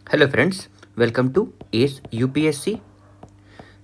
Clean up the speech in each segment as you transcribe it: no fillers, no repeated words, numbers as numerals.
Hello friends, welcome to S UPSC.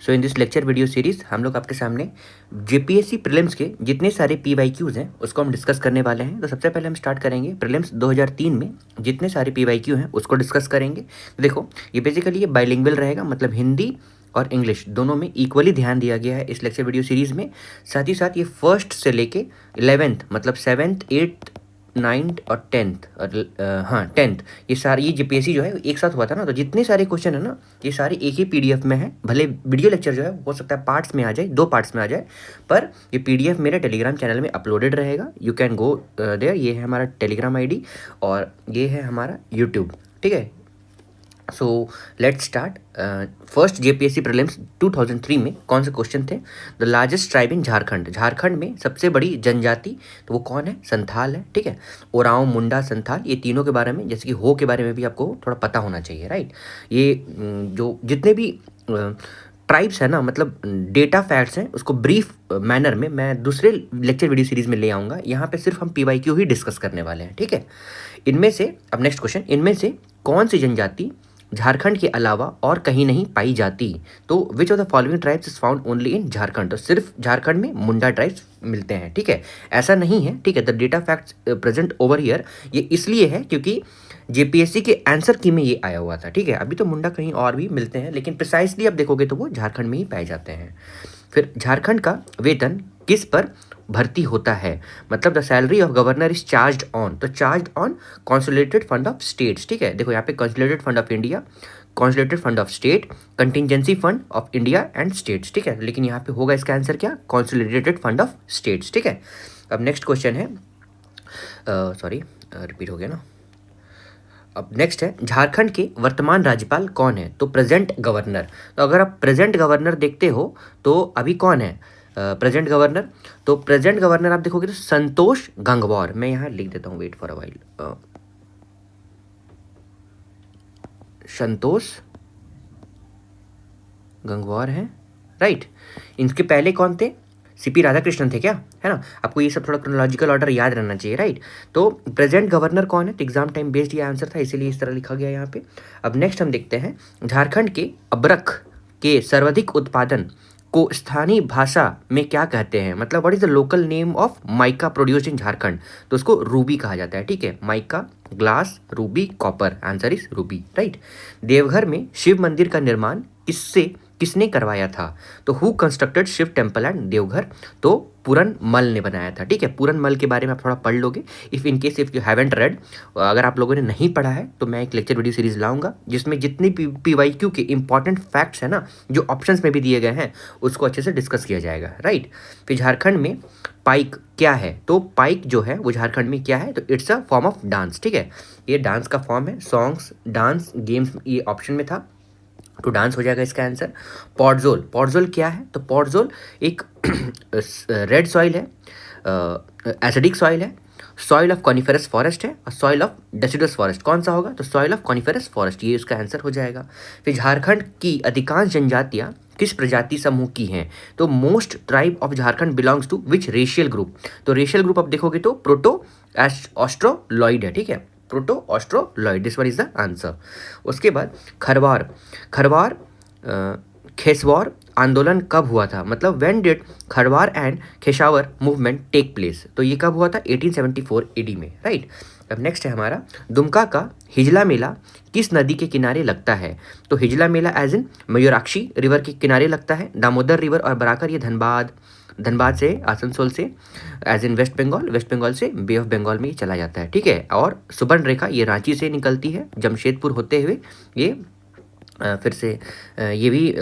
So in this lecture video series हम लोग आपके सामने जेपीएससी प्रीलिम्स के जितने सारे पीवाईक्यूज हैं उसको हम डिस्कस करने वाले हैं। तो सबसे पहले हम स्टार्ट करेंगे प्रीलिम्स 2003 में जितने सारे पीवाईक्यू हैं उसको डिस्कस करेंगे। तो देखो, ये बेसिकली ये बाइलिंगुअल रहेगा, मतलब हिंदी और इंग्लिश दोनों में इक्वली ध्यान दिया गया है इस लेक्चर वीडियो सीरीज में। साथ ही साथ ये फर्स्ट से लेके 11th मतलब 7th 8th 9th और 10th और हाँ 10th, ये सारे ये जेपीएससी जो है एक साथ हुआ था ना, तो जितने सारे क्वेश्चन है ना ये सारे एक ही पीडीएफ में है। भले वीडियो लेक्चर जो है हो सकता है पार्ट्स में आ जाए, 2 पार्ट्स में आ जाए, पर ये पीडीएफ मेरे टेलीग्राम चैनल में अपलोडेड रहेगा। You can go there. ये है हमारा टेलीग्राम आईडी और ये है हमारा यूट्यूब, ठीक है। So let's start. First JPSC prelims 2003 में कौन से क्वेश्चन थे? The largest tribe in Jharkhand, Jharkhand में सबसे बड़ी जनजाति तो वो कौन है? संथाल है, ठीक है। ओरांव, मुंडा, संथाल, ये तीनों के बारे में, जैसे कि हो के बारे में भी आपको थोड़ा पता होना चाहिए, राइट। ये जो जितने भी ट्राइब्स है ना, मतलब डेटा फैक्ट्स हैं, उसको ब्रीफ मैनर में मैं दूसरे लेक्चर वीडियो सीरीज में ले आऊँगा। यहाँ पे सिर्फ हम पीवाईक्यू ही डिस्कस करने वाले हैं, ठीक है। इनमें से अब नेक्स्ट क्वेश्चन, इनमें से कौन सी जनजाति झारखंड के अलावा और कहीं नहीं पाई जाती? तो विच of the following tribes is found only in Jharkhand? तो सिर्फ झारखंड में मुंडा ट्राइब्स मिलते हैं, ठीक है। ऐसा नहीं है, ठीक है। The data facts present over here, ये इसलिए है क्योंकि जेपीएससी के आंसर की में ये आया हुआ था, ठीक है। अभी तो मुंडा कहीं और भी मिलते हैं, लेकिन प्रिसाइसली आप देखोगे तो वो झारखंड में ही पाए जाते हैं। फिर झारखंड का वेतन किस पर भर्ती होता है? मतलब the salary of governor is charge on, तो charge on consolidated fund of states, ठीक है। देखो यहाँ पे consolidated fund of India, consolidated fund of state, contingency fund of India and states, ठीक है। लेकिन यहाँ पे होगा इसका आंसर क्या? कंसोलिडेटेड फंड ऑफ स्टेट्स, ठीक है। अब नेक्स्ट क्वेश्चन है, सॉरी रिपीट हो गया ना। अब नेक्स्ट है, झारखंड के वर्तमान राज्यपाल कौन है? तो प्रेजेंट गवर्नर। तो अगर आप प्रेजेंट गवर्नर देखते हो तो अभी कौन है प्रेजेंट गवर्नर? तो प्रेजेंट गवर्नर आप देखोगे तो संतोष गंगवार। मैं यहाँ लिख देता हूँ, wait for a while. Santosh Gangwar है, राइट। इनके पहले कौन थे? सीपी राधाकृष्णन थे क्या, है ना। आपको ये सब थोड़ा क्रोनोलॉजिकल ऑर्डर याद रहना चाहिए, राइट। तो प्रेजेंट गवर्नर कौन है? तो एग्जाम टाइम बेस्ड ये आंसर था, इसीलिए इस तरह लिखा गया यहाँ पे। अब नेक्स्ट हम देखते हैं, झारखंड के अबरख के सर्वाधिक उत्पादन को स्थानीय भाषा में क्या कहते हैं? मतलब what is the local name of mica produced in Jharkhand? तो उसको रूबी कहा जाता है, ठीक है। Mica, glass, ruby, copper, answer is ruby, right. Deoghar में शिव मंदिर का निर्माण किसने करवाया था? तो who constructed Shiv temple and Deoghar? तो पूरन मल ने बनाया था, ठीक है। पूरन मल के बारे में आप थोड़ा पढ़ लोगे if in case if you haven't red. अगर आप लोगों ने नहीं पढ़ा है तो मैं एक लेक्चर वीडियो सीरीज लाऊंगा जिसमें जितने पीवाईक्यू के इंपॉर्टेंट फैक्ट्स है ना, जो ऑप्शंस में भी दिए गए हैं, उसको अच्छे से डिस्कस किया जाएगा, राइट। फिर झारखंड में पाइक क्या है? तो पाइक जो है वो झारखंड में क्या है? तो it's a form of dance, ठीक है। ये डांस का फॉर्म है। सॉन्ग्स, डांस, गेम्स ये ऑप्शन में था, तो डांस हो जाएगा इसका आंसर। पॉडजोल, पॉडजोल क्या है? तो पॉडजोल एक रेड सॉइल है, एसिडिक सॉइल है, सॉइल ऑफ कॉनिफेरस फॉरेस्ट है और सॉइल ऑफ डेसिडुअस फॉरेस्ट। कौन सा होगा? तो सॉइल ऑफ कॉनिफेरस फॉरेस्ट, ये इसका आंसर हो जाएगा। फिर झारखंड की अधिकांश जनजातियां किस प्रजाति समूह की हैं? तो most tribe of Jharkhand belongs to which racial group? तो रेशियल ग्रुप आप देखोगे तो प्रोटो ऑस्ट्रोलॉइड है, ठीक है। Proto Australoid, this one is the answer. उसके बाद खरवार, खरवार खेसवार आंदोलन कब हुआ था? मतलब when did Kharwar and Kheshawar movement take place? तो ये कब हुआ था? 1874 एडी में, राइट। अब नेक्स्ट है हमारा, दुमका का हिजला मेला किस नदी के किनारे लगता है? तो हिजला मेला एज इन मयूराक्षी रिवर के किनारे लगता है। दामोदर रिवर और बराकर ये धनबाद से, आसनसोल से, as in West Bengal, West Bengal से बे ऑफ बंगाल में ये चला जाता है, ठीक है। और सुबर्ण रेखा ये रांची से निकलती है जमशेदपुर होते हुए, ये फिर से ये भी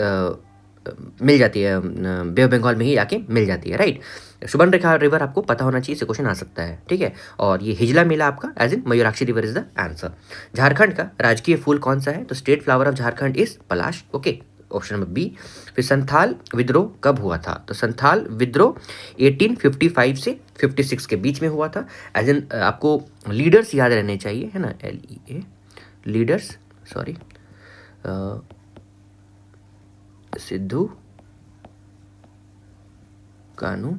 मिल जाती है, बे ऑफ बंगाल में ही आके मिल जाती है, राइट। सुबर्ण रेखा रिवर आपको पता होना चाहिए, इससे क्वेश्चन आ सकता है, ठीक है। और ये हिजला मेला आपका as in Mayurakshi river is the answer. Jharkhand का राजकीय फूल कौन सा है? तो state flower of Jharkhand is Palash, okay, option number B. फिर संथाल विद्रोह कब हुआ था? तो संथाल विद्रोह 1855 से 56 के बीच में हुआ था। एज इन आपको लीडर्स याद रहने चाहिए, है ना, LEA लीडर्स, सॉरी, सिद्धू कानू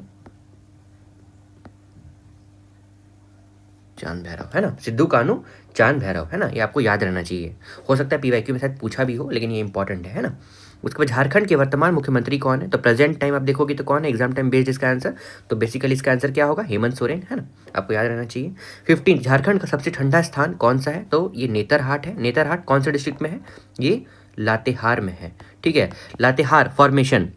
चांद भैरव, है ना, सिद्धू कानू चांद भैरव, है ना, ये आपको याद रहना चाहिए। हो सकता है पीवाईक्यू में शायद पूछा भी हो, लेकिन ये इंपॉर्टेंट है ना। उसके बाद झारखंड के वर्तमान मुख्यमंत्री कौन है, तो प्रेजेंट टाइम आप देखोगे तो कौन है, एग्जाम टाइम बेस्ड इसका आंसर, तो बेसिकली इसका आंसर क्या होगा, हेमंत सोरेन, है ना, आपको याद रहना चाहिए। 15 झारखंड का सबसे ठंडा स्थान कौन सा है, तो ये नेतरहाट है। नेतरहाट कौन से डिस्ट्रिक्ट में है, ये लातेहार में है, ठीक है। लातेहार फॉर्मेशन,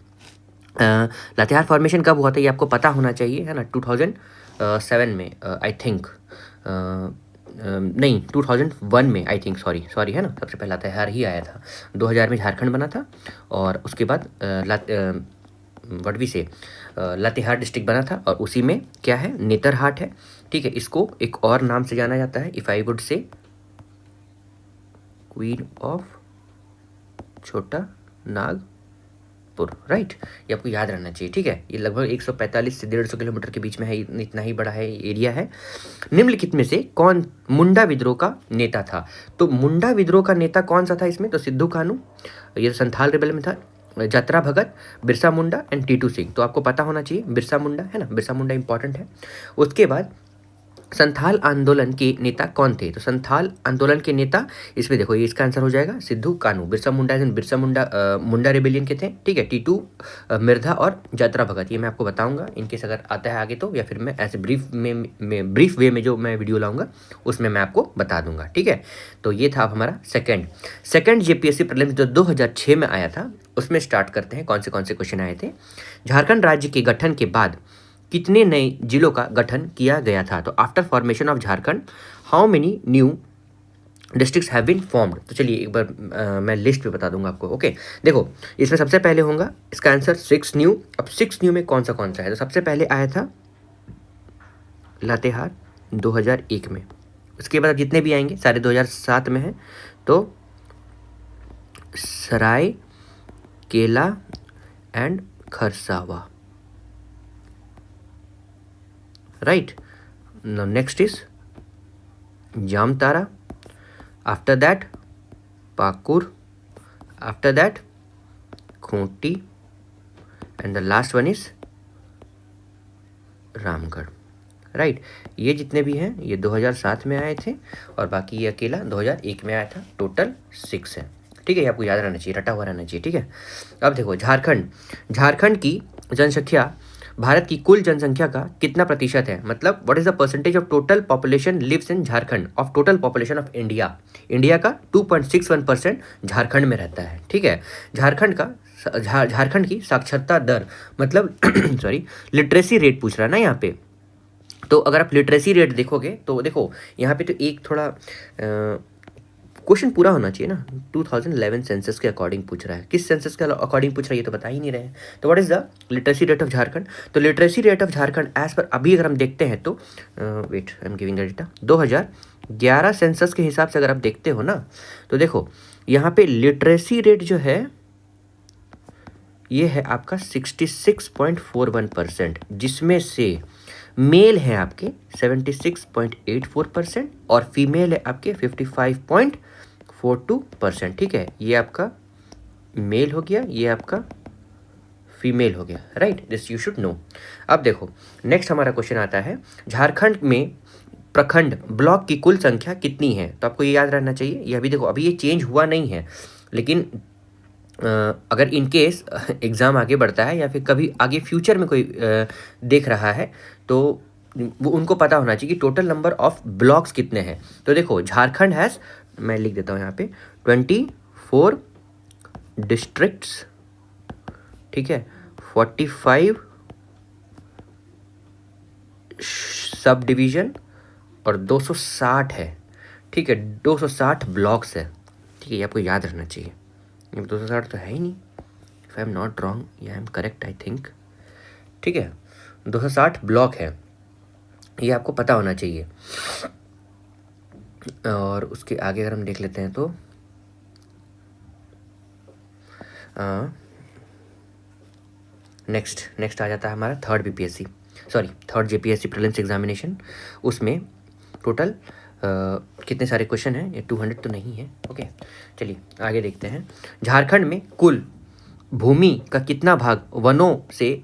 लातेहार फॉर्मेशन कब हुआ था ये आपको पता होना चाहिए, है ना, 2007 में आई थिंक, नहीं 2001 में आई थिंक, सॉरी है ना, सबसे पहले लातेहार ही आया था। 2000 में झारखंड बना था, और उसके बाद लातेहार डिस्ट्रिक्ट बना था, और उसी में क्या है, नेतरहाट है, ठीक है। इसको एक और नाम से जाना जाता है, if I would say queen of Chota Nagpur, right, ये आपको याद रहना चाहिए, ठीक है। ये लगभग 145 से 150 किलोमीटर के बीच में है, इतना ही बड़ा है एरिया है। निम्नलिखित में से कौन मुंडा विद्रोह का नेता था, तो मुंडा विद्रोह का नेता कौन सा था इसमें, तो सिद्धू कानू, ये संथाल रिबेल में था, जतरा भगत, बिरसा मुंडा एंड टीटू सिंह, तो आपको पता होना चाहिए बिरसा मुंडा, है ना, बिरसा मुंडा इंपॉर्टेंट है। उसके बाद संथाल आंदोलन के नेता कौन थे, तो संथाल आंदोलन के नेता, इसमें देखो ये इसका आंसर हो जाएगा सिद्धू कानू। बिरसा मुंडा मुंडा रेबेलियन के थे, ठीक है। टीटू मिर्धा और जतरा भगत, ये मैं आपको बताऊंगा इनकेस अगर आता है आगे तो, या फिर मैं ऐसे ब्रीफ वे में जो मैं वीडियो लाऊंगा उसमें मैं आपको बता दूंगा, ठीक है। तो ये था अब हमारा सेकंड जेपीएससी प्रीलिम्स जो 2006 में आया था, उसमें स्टार्ट करते हैं कौन से क्वेश्चन आए थे। झारखंड राज्य के गठन के बाद कितने नए जिलों का गठन किया गया था, तो after formation of Jharkhand how many new districts have been formed, तो चलिए एक बार मैं लिस्ट पे बता दूंगा आपको, ओके। देखो इसमें सबसे पहले होगा इसका आंसर 6 न्यू। अब 6 न्यू में कौन सा है, तो सबसे पहले आया था लातेहार 2001 में। उसके बाद जितने भी आएंगे सारे 2007 में हैं, तो सराय केला and Kharsawan, right, now next is Jamtara, after that Pakur, after that Khunti, and the last one is Ramgarh, right. ये जितने भी हैं ये 2007 में आए थे, और बाकी ये अकेला 2001 में आया था, टोटल 6 है, ठीक है। ये आपको याद रहना चाहिए, रटा हुआ रहना चाहिए, ठीक है। अब देखो झारखंड की जनसंख्या भारत की कुल जनसंख्या का कितना प्रतिशत है, मतलब what is the percentage of total population lives in Jharkhand of total population of India का 2.61% झारखंड में रहता है, ठीक है। झारखंड की साक्षरता दर, मतलब सॉरी लिटरेसी रेट पूछ रहा है ना यहाँ पे, तो अगर आप लिटरेसी रेट देखोगे तो देखो यहाँ पे तो एक थोड़ा क्वेश्चन पूरा होना चाहिए ना, 2011 सेंसस के अकॉर्डिंग पूछ रहा है, किस सेंसस के अकॉर्डिंग पूछ रहा है ये तो बता ही नहीं रहे हैं। तो what is the literacy rate of Jharkhand, तो literacy rate of Jharkhand as पर अभी अगर हम देखते हैं तो wait I am giving the data, 2011 census के हिसाब से अगर आप देखते हो ना, तो देखो यहाँ पे लिटरेसी रेट जो है ये है आपका 66.41%, जिसमें से मेल है आपके 76.84% और फीमेल है आपके 55.42%, ठीक है। ये आपका मेल हो गया, ये आपका फीमेल हो गया, right, this you should know. अब देखो नेक्स्ट हमारा क्वेश्चन आता है, झारखंड में प्रखंड ब्लॉक की कुल संख्या कितनी है, तो आपको ये याद रहना चाहिए। ये अभी देखो अभी ये चेंज हुआ नहीं है, लेकिन अगर इन केस एग्ज़ाम आगे बढ़ता है या फिर कभी आगे फ्यूचर में कोई देख रहा है तो वो उनको पता होना चाहिए कि टोटल नंबर ऑफ ब्लॉक्स कितने हैं। तो देखो झारखंड हैज़, मैं लिख देता हूँ यहाँ पे 24 डिस्ट्रिक्ट्स, ठीक है, 45 सब डिवीज़न और 260 है, ठीक है, 260 ब्लॉक्स है, ठीक है। ये आपको याद रखना चाहिए, 260 तो है ही नहीं, if I am not wrong, या I am correct I think, ठीक है, 260 ब्लॉक है, ये आपको पता होना चाहिए। और उसके आगे अगर हम देख लेते हैं तो नेक्स्ट आ जाता है हमारा थर्ड जेपीएससी प्रीलिम्स एग्जामिनेशन। उसमें टोटल कितने सारे क्वेश्चन हैं, ये 200 तो नहीं है, ओके। चलिए आगे देखते हैं। झारखंड में कुल भूमि का कितना भाग वनों से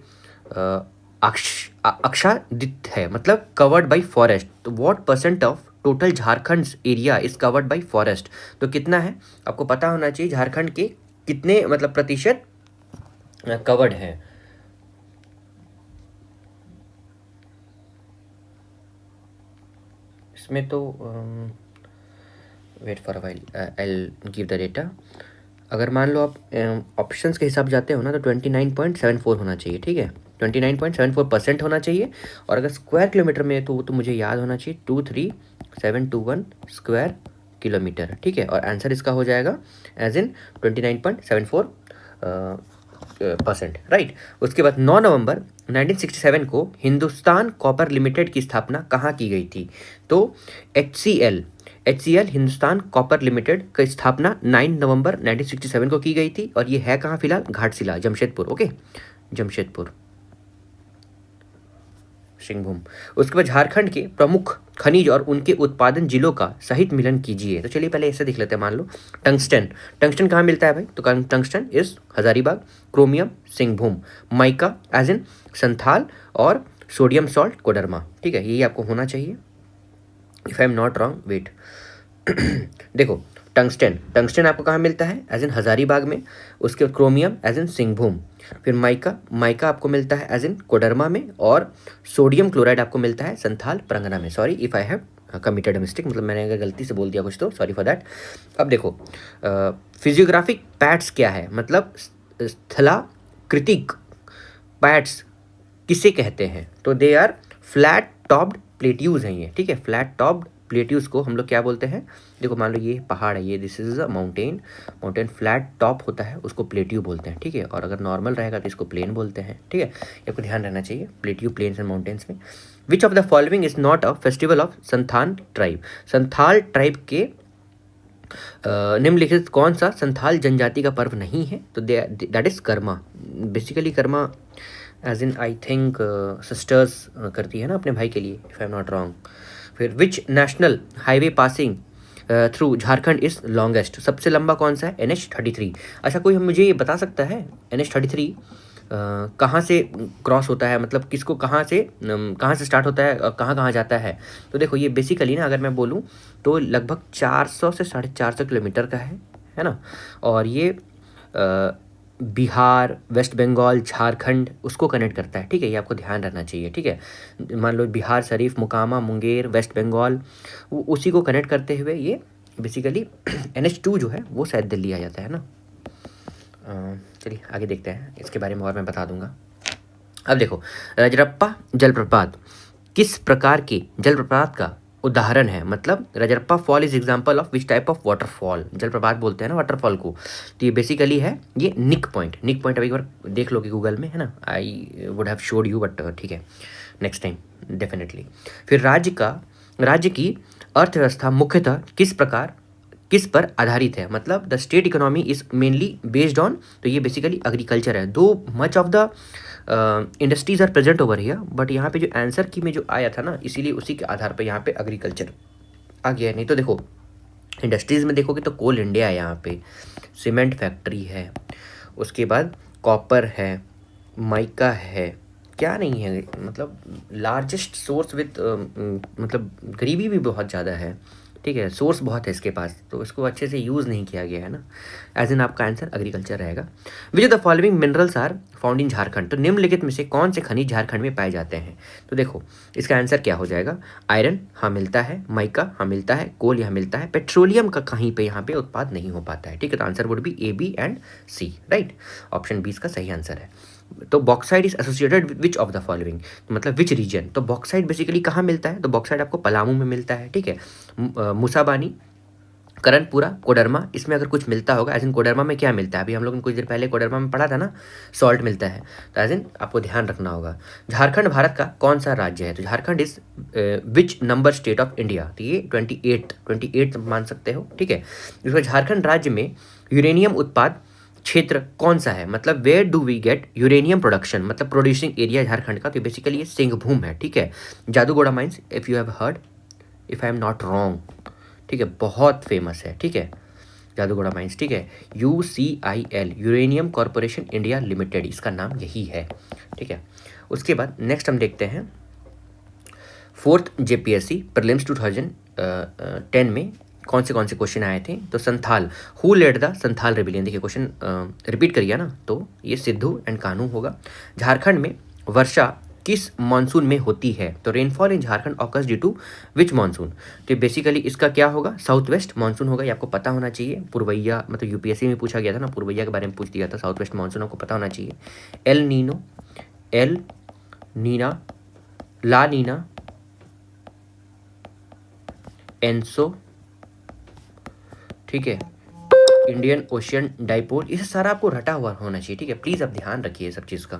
आच्छादित है, मतलब कवर्ड बाई फॉरेस्ट। तो what percent of total Jharkhand area is covered by forest? तो कितना है आपको पता होना चाहिए, झारखंड के कितने मतलब प्रतिशत कवर्ड है। इसमें तो wait for a while, I will give the data. अगर मान लो आप ऑप्शंस के हिसाब जाते हो ना, तो 29.74 होना चाहिए, ठीक है, 29.74% होना चाहिए। और अगर स्क्वायर किलोमीटर में तो वो तो मुझे याद होना चाहिए 23721 स्क्वायर किलोमीटर, ठीक है। और आंसर इसका हो जाएगा एज इन 29.74 परसेंट, राइट। उसके बाद 9 नवंबर 1967 को हिंदुस्तान कॉपर लिमिटेड की स्थापना कहाँ की गई थी? तो HCL हिंदुस्तान कॉपर लिमिटेड की स्थापना 9 नवंबर 1967 को की गई थी, और ये है कहाँ फिलहाल? घाटशिला, जमशेदपुर, ओके, जमशेदपुर, सिंहभूम। उसके बाद झारखंड के प्रमुख खनिज और उनके उत्पादन जिलों का सहित मिलन कीजिए। तो चलिए पहले ऐसे देख लेते हैं। मान लो टंगस्टन, टंगस्टन कहाँ मिलता है भाई? तो tungsten is Hazaribagh, chromium Singhbhum, mica as in Santhal, और सोडियम सॉल्ट कोडरमा, ठीक है, यही आपको होना चाहिए। If I am not wrong, wait देखो, टंगस्टन आपको कहाँ मिलता है? एज इन हजारीबाग में। उसके बाद क्रोमियम एज इन सिंहभूम। फिर माइका आपको मिलता है एज इन कोडरमा में। और सोडियम क्लोराइड आपको मिलता है संथाल परगना में। Sorry if I have committed mistake, मतलब मैंने अगर गलती से बोल दिया कुछ तो सॉरी फॉर दैट। अब देखो फिजियोग्राफिक पैट्स क्या है, मतलब स्थलाकृतिक पैट्स किसे कहते हैं? तो they are flat topped plateaus हैं ये, ठीक है, फ्लैट टॉप्ड प्लेट्यूज को हम लोग क्या बोलते हैं? देखो मान लो ये पहाड़ है, ये this is a mountain flat top होता है, उसको प्लेट्यू बोलते हैं, ठीक है। और अगर नॉर्मल रहेगा तो इसको प्लेन बोलते हैं, ठीक है, ये आपको ध्यान रहना चाहिए प्लेट्यू, प्लेन्स एंड माउंटेन्स में। विच of the following is not a festival of Santhal tribe? Santhal tribe के निम्नलिखित कौन सा संथाल जनजाति का पर्व नहीं है? तो that is Karma. Basically Karma as in I think sisters करती है ना अपने भाई के लिए, if I am not wrong. फिर which national highway passing through Jharkhand is longest? सबसे लंबा कौन सा है? NH33। अच्छा, कोई मुझे ये बता सकता है NH33 कहाँ से क्रॉस होता है, मतलब किसको कहाँ से स्टार्ट होता है, कहाँ कहाँ जाता है? तो देखो ये बेसिकली ना, अगर मैं बोलूँ तो लगभग 400 से 450 किलोमीटर का है ना। और ये बिहार, वेस्ट बंगाल, झारखंड उसको कनेक्ट करता है, ठीक है, ये आपको ध्यान रखना चाहिए, ठीक है। मान लो बिहार शरीफ, मोकामा, मुंगेर, वेस्ट बंगाल, उसी को कनेक्ट करते हुए ये बेसिकली NH2 जो है वो शायद दिल्ली आ जाता है ना। चलिए आगे देखते हैं, इसके बारे में और मैं बता दूंगा। अब देखो रजरप्पा जलप्रपात किस प्रकार के जलप्रपात का उदाहरण है? मतलब Rajrappa fall is example of which type of waterfall? जलप्रपात बोलते हैं ना वाटरफॉल को, तो ये बेसिकली है ये निक पॉइंट। अब एक बार देख लोगे गूगल में, है ना, I would have showed you, but ठीक है, नेक्स्ट टाइम डेफिनेटली। फिर राज्य की अर्थव्यवस्था मुख्यतः किस पर आधारित है? मतलब the state economy is mainly based on, तो ये बेसिकली एग्रीकल्चर है। Though much of the industries are present over here, but यहाँ पे जो आंसर की में जो आया था ना, इसीलिए उसी के आधार पर यहाँ पे एग्रीकल्चर आ गया। नहीं तो देखो इंडस्ट्रीज़ में देखोगे तो कोल इंडिया है, यहाँ पे सीमेंट फैक्ट्री है, उसके बाद कॉपर है, माइका है, क्या नहीं है, मतलब लार्जेस्ट सोर्स विथ मतलब गरीबी भी बहुत ज़्यादा है, ठीक है, सोर्स बहुत है इसके पास, तो इसको अच्छे से यूज़ नहीं किया गया है ना। एज इन आपका आंसर एग्रीकल्चर रहेगा। Which of the following minerals are found in Jharkhand? तो निम्नलिखित में से कौन से खनिज झारखंड में पाए जाते हैं? तो देखो इसका आंसर क्या हो जाएगा? आयरन हाँ मिलता है, माइका हाँ मिलता है, कोल यहाँ मिलता है, पेट्रोलियम का कहीं पे यहाँ पे उत्पाद नहीं हो पाता है, ठीक है। तो answer would be A, B and C, right. Option 20 का सही आंसर है। तो bauxite is associated which of the following, मतलब विच रीजन? तो बॉक्साइड बेसिकली कहाँ मिलता है? तो बॉक्साइड आपको पलामू में मिलता है, ठीक है। मुसाबानी, करणपुरा, कोडरमा, इसमें अगर कुछ मिलता होगा। एज इन कोडरमा में क्या मिलता है? अभी हम लोग ने कुछ देर पहले कोडरमा में पढ़ा था ना, सॉल्ट मिलता है। तो एज इन आपको ध्यान रखना होगा। झारखंड भारत का कौन सा राज्य है? तो Jharkhand is which number state of India? तो ये 28 मान सकते हो, ठीक है। इसमें झारखंड राज्य में यूरेनियम उत्पाद क्षेत्र कौन सा है? मतलब where do we get uranium production, मतलब प्रोड्यूसिंग एरिया झारखंड का, तो बेसिकली ये सिंहभूम है, ठीक है। Jaduguda mines, if you have heard, if I am not wrong, ठीक है, बहुत फेमस है, ठीक है। जादूगोड़ा माइंस, ठीक है। UCIL, uranium corporation India limited, इसका नाम यही है, ठीक है। उसके बाद नेक्स्ट हम देखते हैं 4th JPSC प्रीलिम्स 2010 में कौन से क्वेश्चन आए थे। तो Santhal, who led the Santhal rebellion, देखिए क्वेश्चन रिपीट करिए ना, तो ये सिद्धू एंड कान्हू होगा। झारखंड में वर्षा किस मानसून में होती है, तो rainfall in Jharkhand occurs due to which monsoon, तो बेसिकली इसका क्या होगा, साउथ वेस्ट मानसून होगा, ये आपको पता होना चाहिए। पूर्वैया, मतलब यूपीएससी में पूछा गया था ना, पूर्वैया के बारे में पूछ दिया था, साउथ वेस्ट मानसून आपको पता होना चाहिए। एल नीनो, एल नीना, ला नीना, एनसो, ठीक है, इंडियन ओशियन डाइपोल, ये सारा आपको रटा हुआ होना चाहिए, ठीक है। प्लीज़ आप ध्यान रखिए सब चीज़ का।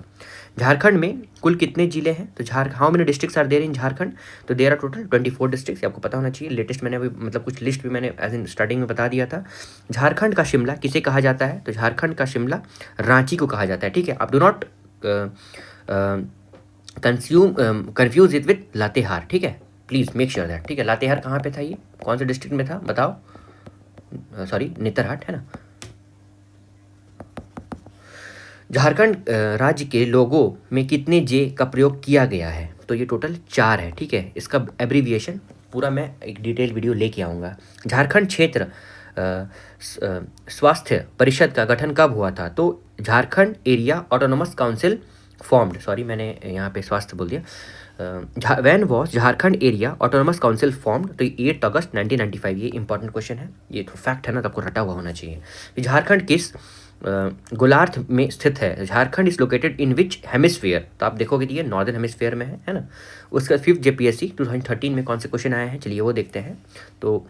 झारखंड में कुल कितने जिले हैं, तो how many districts are there in Jharkhand, तो देयर आर टोटल 24 डिस्ट्रिक्ट्स, आपको पता होना चाहिए। लेटेस्ट मैंने अभी मतलब कुछ लिस्ट भी मैंने एज इन स्टार्टिंग में बता दिया था। झारखंड का शिमला किसे कहा जाता है, तो झारखंड का शिमला रांची को कहा जाता है, ठीक है। आप do not confuse it with Latehar, ठीक है, प्लीज़ मेक श्योर दैट, ठीक है। लातेहार कहाँ पे था, ये कौन से डिस्ट्रिक्ट में था बताओ, सॉरी नेतरहाट है ना। झारखंड राज्य के लोगो में कितने जे का प्रयोग किया गया है, तो ये टोटल 4 है, ठीक है। इसका एब्रीविएशन पूरा मैं एक डिटेल वीडियो लेके आऊँगा। झारखंड क्षेत्र स्वास्थ्य परिषद का गठन कब हुआ था, तो Jharkhand area autonomous council formed, sorry मैंने यहाँ पे स्वास्थ्य बोल दिया, when was Jharkhand area autonomous council formed, तो 8 अगस्त 1995, ये इंपॉर्टेंट क्वेश्चन है, ये तो फैक्ट है ना, तो आपको रटा हुआ होना चाहिए। झारखंड किस गोलार्ध में स्थित है, Jharkhand is located in which hemisphere, तो आप देखोगे कि ये नॉर्दर्न हेमिस्फीयर में है ना। उसका 5th JPSC 2013 में कौन से क्वेश्चन आए हैं, चलिए वो देखते हैं। तो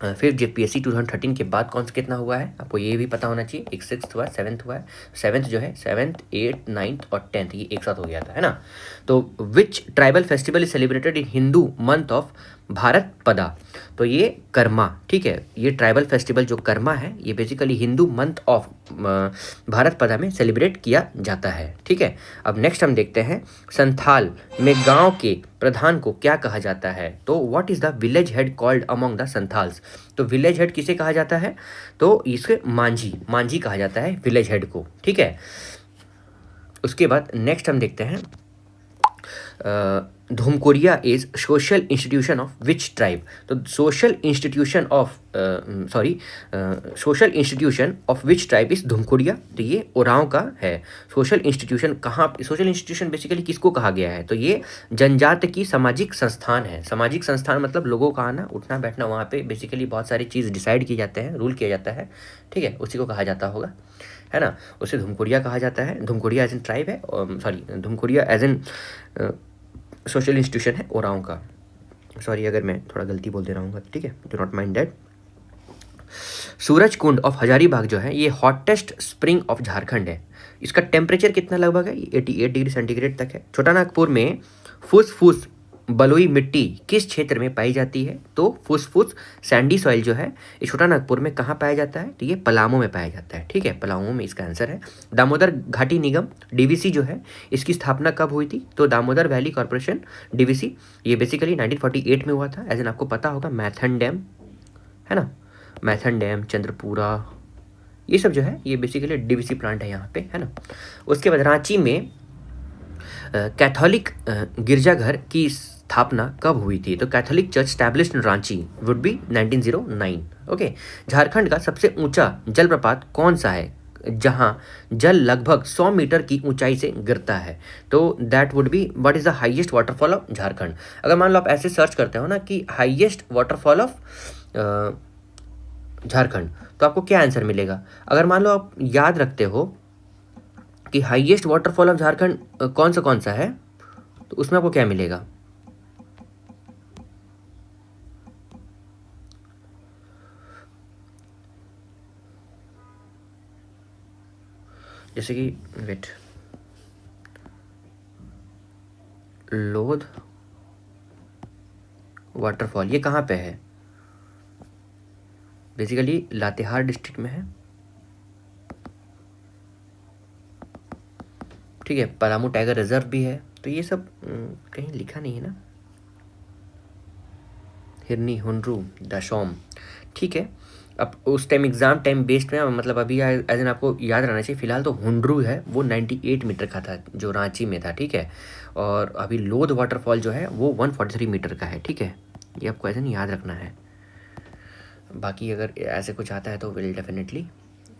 5th JPSC 2013 के बाद कौन सा कितना हुआ है, आपको ये भी पता होना चाहिए। एक 6th हुआ है, 7th हुआ है, 7th जो है 7th 8th 9th और 10th ये एक साथ हो गया था, है ना। तो which tribal festival is celebrated in Hindu month of Bhadrapada, तो ये कर्मा, ठीक है। ये ट्राइबल फेस्टिवल जो कर्मा है, ये basically Hindu month of Bharat पदा में सेलिब्रेट किया जाता है, ठीक है। अब नेक्स्ट हम देखते हैं संथाल में गांव के प्रधान को क्या कहा जाता है, तो what is the village head called among the Santhals, तो विलेज हेड किसे कहा जाता है, तो इसके मांझी कहा जाता है विलेज हेड को, ठीक है। उसके बाद नेक्स्ट हम देखते हैं Dhumkuria is social institution of which tribe, तो social institution of which tribe is Dhumkuria, तो ये ओरांव का है। सोशल इंस्टीट्यूशन कहाँ, सोशल इंस्टीट्यूशन बेसिकली किसको कहा गया है, तो ये जनजाति की सामाजिक संस्थान है। सामाजिक संस्थान मतलब लोगों का आना उठना बैठना, वहाँ पे बेसिकली बहुत सारी चीज़ डिसाइड की जाते हैं, रूल किया जाता है, ठीक है, उसी को कहा जाता होगा, है ना। उसे धूमकोरिया कहा जाता है। धूमकोरिया एज एन ट्राइब है, sorry Dhumkuria as an social institution है ओरांव का, सॉरी अगर मैं थोड़ा गलती बोल दे रहा हूँ, ठीक है, do not mind that. Suraj Kund of Hazaribagh जो है, ये हॉटेस्ट स्प्रिंग ऑफ झारखंड है। इसका टेम्परेचर कितना लगभग है, 88 डिग्री सेंटीग्रेड तक है। छोटानागपुर में फुसफुस बलुई मिट्टी किस क्षेत्र में पाई जाती है, तो फुसफुस सैंडी सॉइल जो है ये छोटानागपुर में कहाँ पाया जाता है, तो ये पलामू में पाया जाता है, ठीक है, पलामू में इसका आंसर है। दामोदर घाटी निगम DVC जो है, इसकी स्थापना कब हुई थी, तो दामोदर वैली कॉर्पोरेशन DVC, ये बेसिकली 1948 में हुआ था। एज एन आपको पता होगा मैथन डैम, है ना, मैथन डैम, चंद्रपुरा, ये सब जो है ये बेसिकली DVC प्लांट है यहाँ पे, है ना। उसके बाद रांची में कैथोलिक गिरजाघर की स्थापना कब हुई थी, तो Catholic church established in Ranchi would be 1909, okay. Jharkhand का सबसे ऊंचा जलप्रपात कौन सा है, जहां जल लगभग 100 मीटर की ऊंचाई से गिरता है, तो that would be what is the highest waterfall of Jharkhand. अगर मान लो आप ऐसे सर्च करते हो ना कि हाईएस्ट वाटरफॉल ऑफ झारखंड, तो आपको क्या आंसर मिलेगा। अगर मान लो आप याद रखते हो कि हाईएस्ट वाटरफॉल ऑफ झारखंड कौन सा है, तो उसमें आपको क्या मिलेगा, जैसे कि वेट, लोध वाटरफॉल, ये कहाँ पे है, बेसिकली लातेहार डिस्ट्रिक्ट में है, ठीक है। पलामू टाइगर रिजर्व भी है, तो ये सब कहीं लिखा नहीं है ना, हिरनी, हुनरू, दाशोम, ठीक है। अब उस टाइम एग्जाम टाइम बेस्ड में मतलब अभी एज एन आपको याद रहना चाहिए, फिलहाल तो हुंड्रू है वो 98 मीटर का था जो रांची में था, ठीक है। और अभी लोध वाटरफॉल जो है वो 143 मीटर का है, ठीक है। ये आपको एज एन याद रखना है। बाकी अगर ऐसे कुछ आता है तो विल डेफिनेटली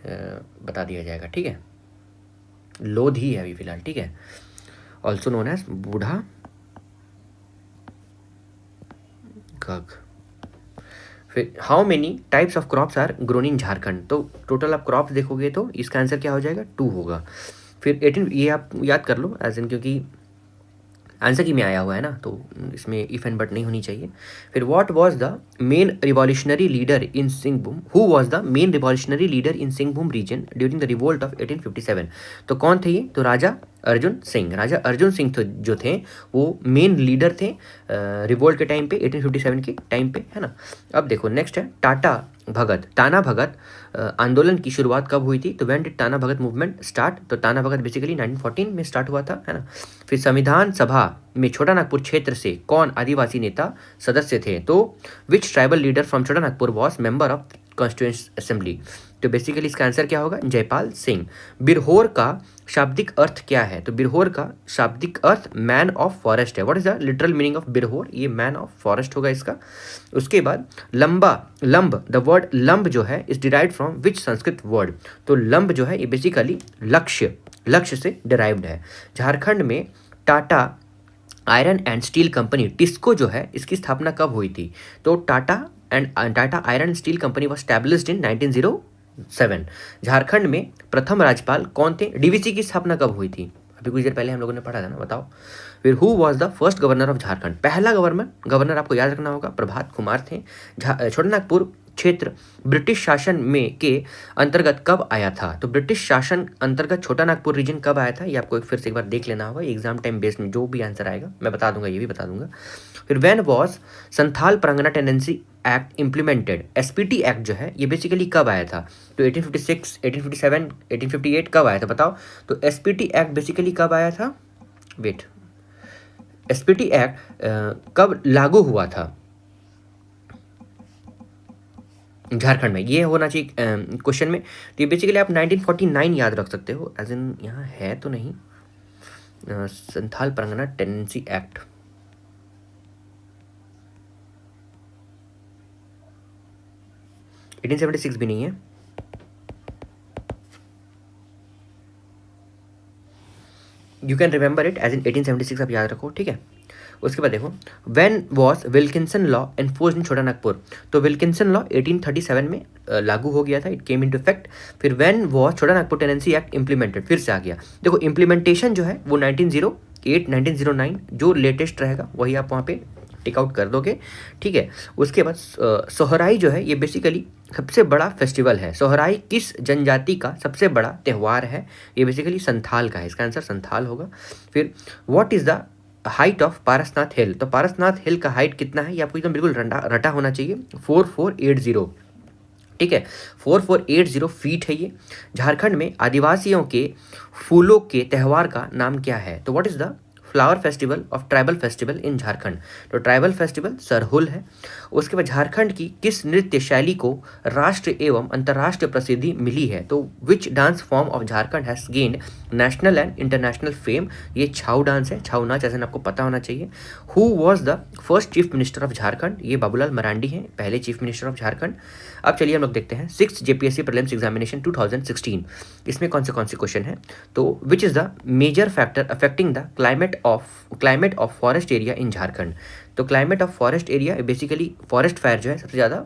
बता दिया जाएगा, ठीक है। लोध ही है अभी फिलहाल, ठीक है। Also known as Burha Ghagh. फिर how many types of crops are grown in Jharkhand, तो टोटल आप क्रॉप्स देखोगे तो इसका आंसर क्या हो जाएगा, 2 होगा। फिर 18, ये आप याद कर लो एज इन, क्योंकि आंसर की में आया हुआ है ना, तो इसमें इफ एंड बट नहीं होनी चाहिए। फिर what was the main revolutionary leader in Singhbhum, who was the main revolutionary leader in Singhbhum reason during the revolt of 1857, तो कौन थे ये, तो राजा अर्जुन सिंह। राजा अर्जुन सिंह तो जो थे वो मेन लीडर थे रिवोल्ट के टाइम पे, 1857 के टाइम पे, है ना। अब देखो नेक्स्ट है टाटा भगत, टाना भगत आंदोलन की शुरुआत कब हुई थी, तो when did Tana Bhagat movement start, तो टाना भगत बेसिकली 1914 में स्टार्ट हुआ था, है ना। फिर संविधान सभा में छोटा नागपुर क्षेत्र से कौन आदिवासी नेता सदस्य थे, तो विच ट्राइबल लीडर फ्रॉम छोटा Nagpur was member of constituent assembly, तो बेसिकली इसका आंसर क्या होगा, जयपाल सिंह। बिरहोर का शाब्दिक अर्थ क्या है, तो बिरहोर का शाब्दिक अर्थ मैन ऑफ फॉरेस्ट है। What is the literal meaning of Birhor, ये मैन ऑफ फॉरेस्ट होगा इसका। उसके बाद लंबा, लंब, द वर्ड लंब जो है is derived from which Sanskrit word, तो लंब जो है ये बेसिकली लक्ष्य, लक्ष्य से डिराइव्ड है। झारखंड में Tata iron and steel company TISCO जो है इसकी स्थापना कब हुई थी, तो Tata iron steel company was established इन 1907। झारखंड में प्रथम राज्यपाल कौन थे, डीवीसी की स्थापना कब हुई थी, अभी कुछ देर पहले हम लोगों ने पढ़ा था ना, बताओ। फिर who was the first governor of Jharkhand, पहला गवर्नर आपको याद रखना होगा, प्रभात कुमार थे। छोटा नागपुर क्षेत्र ब्रिटिश शासन में के अंतर्गत कब आया था, तो ब्रिटिश शासन अंतर्गत छोटा नागपुर रीजन कब आया था, ये आपको फिर से एक बार देख लेना होगा, एग्जाम टाइम बेस्ड में जो भी आंसर आएगा मैं बता दूंगा, ये भी बता दूंगा। फिर when was Santhal Pargana tenancy act implemented, SPT act जो है ये बेसिकली कब आया था, तो 1856, 1857, 1858 कब आया था बताओ, तो एसपीटी एक्ट बेसिकली कब आया था, वेट, एसपीटी एक्ट कब लागू हुआ था झारखंड में, ये होना चाहिए क्वेश्चन में। तो ये बेसिकली आप 1949 याद रख सकते हो, एज इन यहाँ है तो नहीं, Santhal Pargana tenancy act, eighteen 1876 भी नहीं है, you can remember it as in 1876 आप याद रखो, ठीक है। उसके बाद देखो when was Wilkinson law enforced in Chota Nagpur, तो विल्किंसन लॉ 1837 में लागू हो गया था, इट केम इनटू इफेक्ट। फिर व्हेन वॉज छोटा नागपुर टेनेंसी एक्ट इम्प्लीमेंटेड, फिर से आ गया, देखो इम्प्लीमेंटेशन जो है वो 1908, 1909 जो लेटेस्ट रहेगा वही आप वहाँ पे टिक आउट कर दोगे, ठीक है। उसके बाद सोहराई जो है ये बेसिकली सबसे बड़ा फेस्टिवल है, सोहराई किस जनजाति का सबसे बड़ा त्यौहार है, ये बेसिकली संथाल का है, इसका आंसर संथाल होगा। फिर what is the height of Parasnath hill, तो पारसनाथ हिल का हाइट कितना है, ये आपको एकदम बिल्कुल रटा होना चाहिए, 4480, ठीक है, 4480 फीट है ये। झारखंड में आदिवासियों के फूलों के त्यौहार का नाम क्या है, तो what is the flower festival of tribal festival in Jharkhand, तो ट्राइबल फेस्टिवल सरहुल है। उसके बाद झारखंड की किस नृत्य शैली को राष्ट्र एवं अंतर्राष्ट्रीय प्रसिद्धि मिली है, तो which dance form of Jharkhand has gained national and international fame, ये छाऊ डांस है, छाऊ नाच, ऐसा आपको पता होना चाहिए। Who was the first chief minister of Jharkhand, ये बाबूलाल मरांडी हैं, पहले चीफ मिनिस्टर ऑफ झारखंड। अब चलिए हम लोग देखते हैं 6th जेपीएससी प्रीलिम्स एग्जामिनेशन 2016, इसमें कौन से क्वेश्चन है, तो which is the major factor affecting the climate of forest area in Jharkhand, तो climate of forest area basically forest fire जो है सबसे ज़्यादा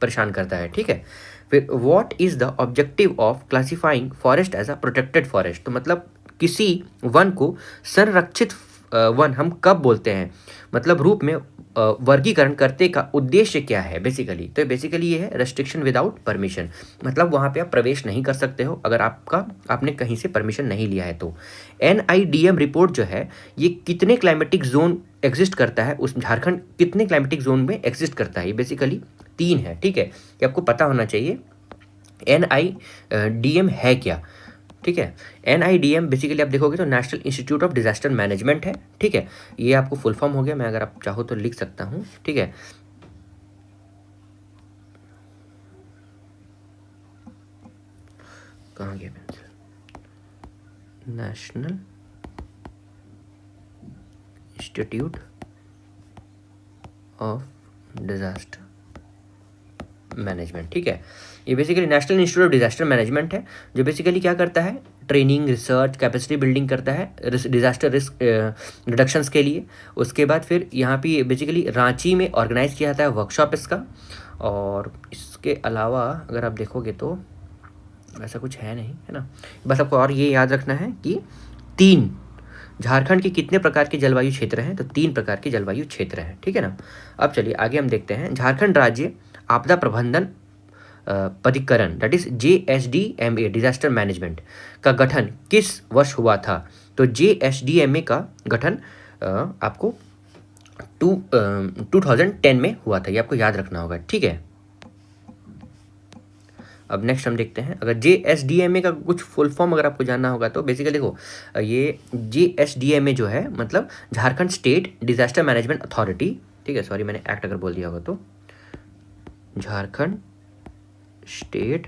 परेशान करता है, ठीक है। फिर what is the objective of classifying forest as a protected forest, तो मतलब किसी वन को संरक्षित वन हम कब बोलते हैं, मतलब रूप में वर्गीकरण करते का उद्देश्य क्या है बेसिकली, तो बेसिकली ये है रेस्ट्रिक्शन विदाउट परमिशन, मतलब वहाँ पे आप प्रवेश नहीं कर सकते हो अगर आपने कहीं से परमिशन नहीं लिया है तो। NIDM रिपोर्ट जो है ये कितने क्लाइमेटिक जोन एग्जिस्ट करता है, उस झारखंड कितने क्लाइमेटिक जोन में एग्जिस्ट करता है, ये बेसिकली 3 है, ठीक है, ये आपको पता होना चाहिए NIDM है क्या, ठीक है। NIDM बेसिकली आप देखोगे तो national institute of disaster management है, ठीक है, ये आपको फुल फॉर्म हो गया, मैं अगर आप चाहो तो लिख सकता हूँ, ठीक है। कहाँ गया pencil, national institute of disaster management, ठीक है। ये basically national institute of disaster management है, जो बेसिकली क्या करता है, ट्रेनिंग, रिसर्च, कैपेसिटी बिल्डिंग करता है डिजास्टर रिस्क रिडक्शंस के लिए। उसके बाद फिर यहाँ पे बेसिकली रांची में ऑर्गेनाइज किया जाता है वर्कशॉप इसका। और इसके अलावा अगर आप देखोगे तो ऐसा कुछ है नहीं, है ना। बस आपको और ये याद रखना है कि तीन झारखंड के कितने प्रकार के जलवायु क्षेत्र हैं, तो 3 प्रकार के जलवायु क्षेत्र हैं, ठीक है ना। अब चलिए आगे हम देखते हैं, झारखंड राज्य आपदा प्रबंधन प्राधिकरण that is JSDMA disaster management का गठन किस वर्ष हुआ था। तो JSDMA का गठन आपको 2010 में हुआ था, ये आपको याद रखना होगा, ठीक है। अब नेक्स्ट हम देखते हैं, अगर JSDMA का कुछ फुल फॉर्म अगर आपको जानना होगा तो बेसिकली देखो, ये JSDMA जो है मतलब Jharkhand state disaster management authority, ठीक है। सॉरी मैंने एक्ट अगर बोल दिया होगा तो, Jharkhand state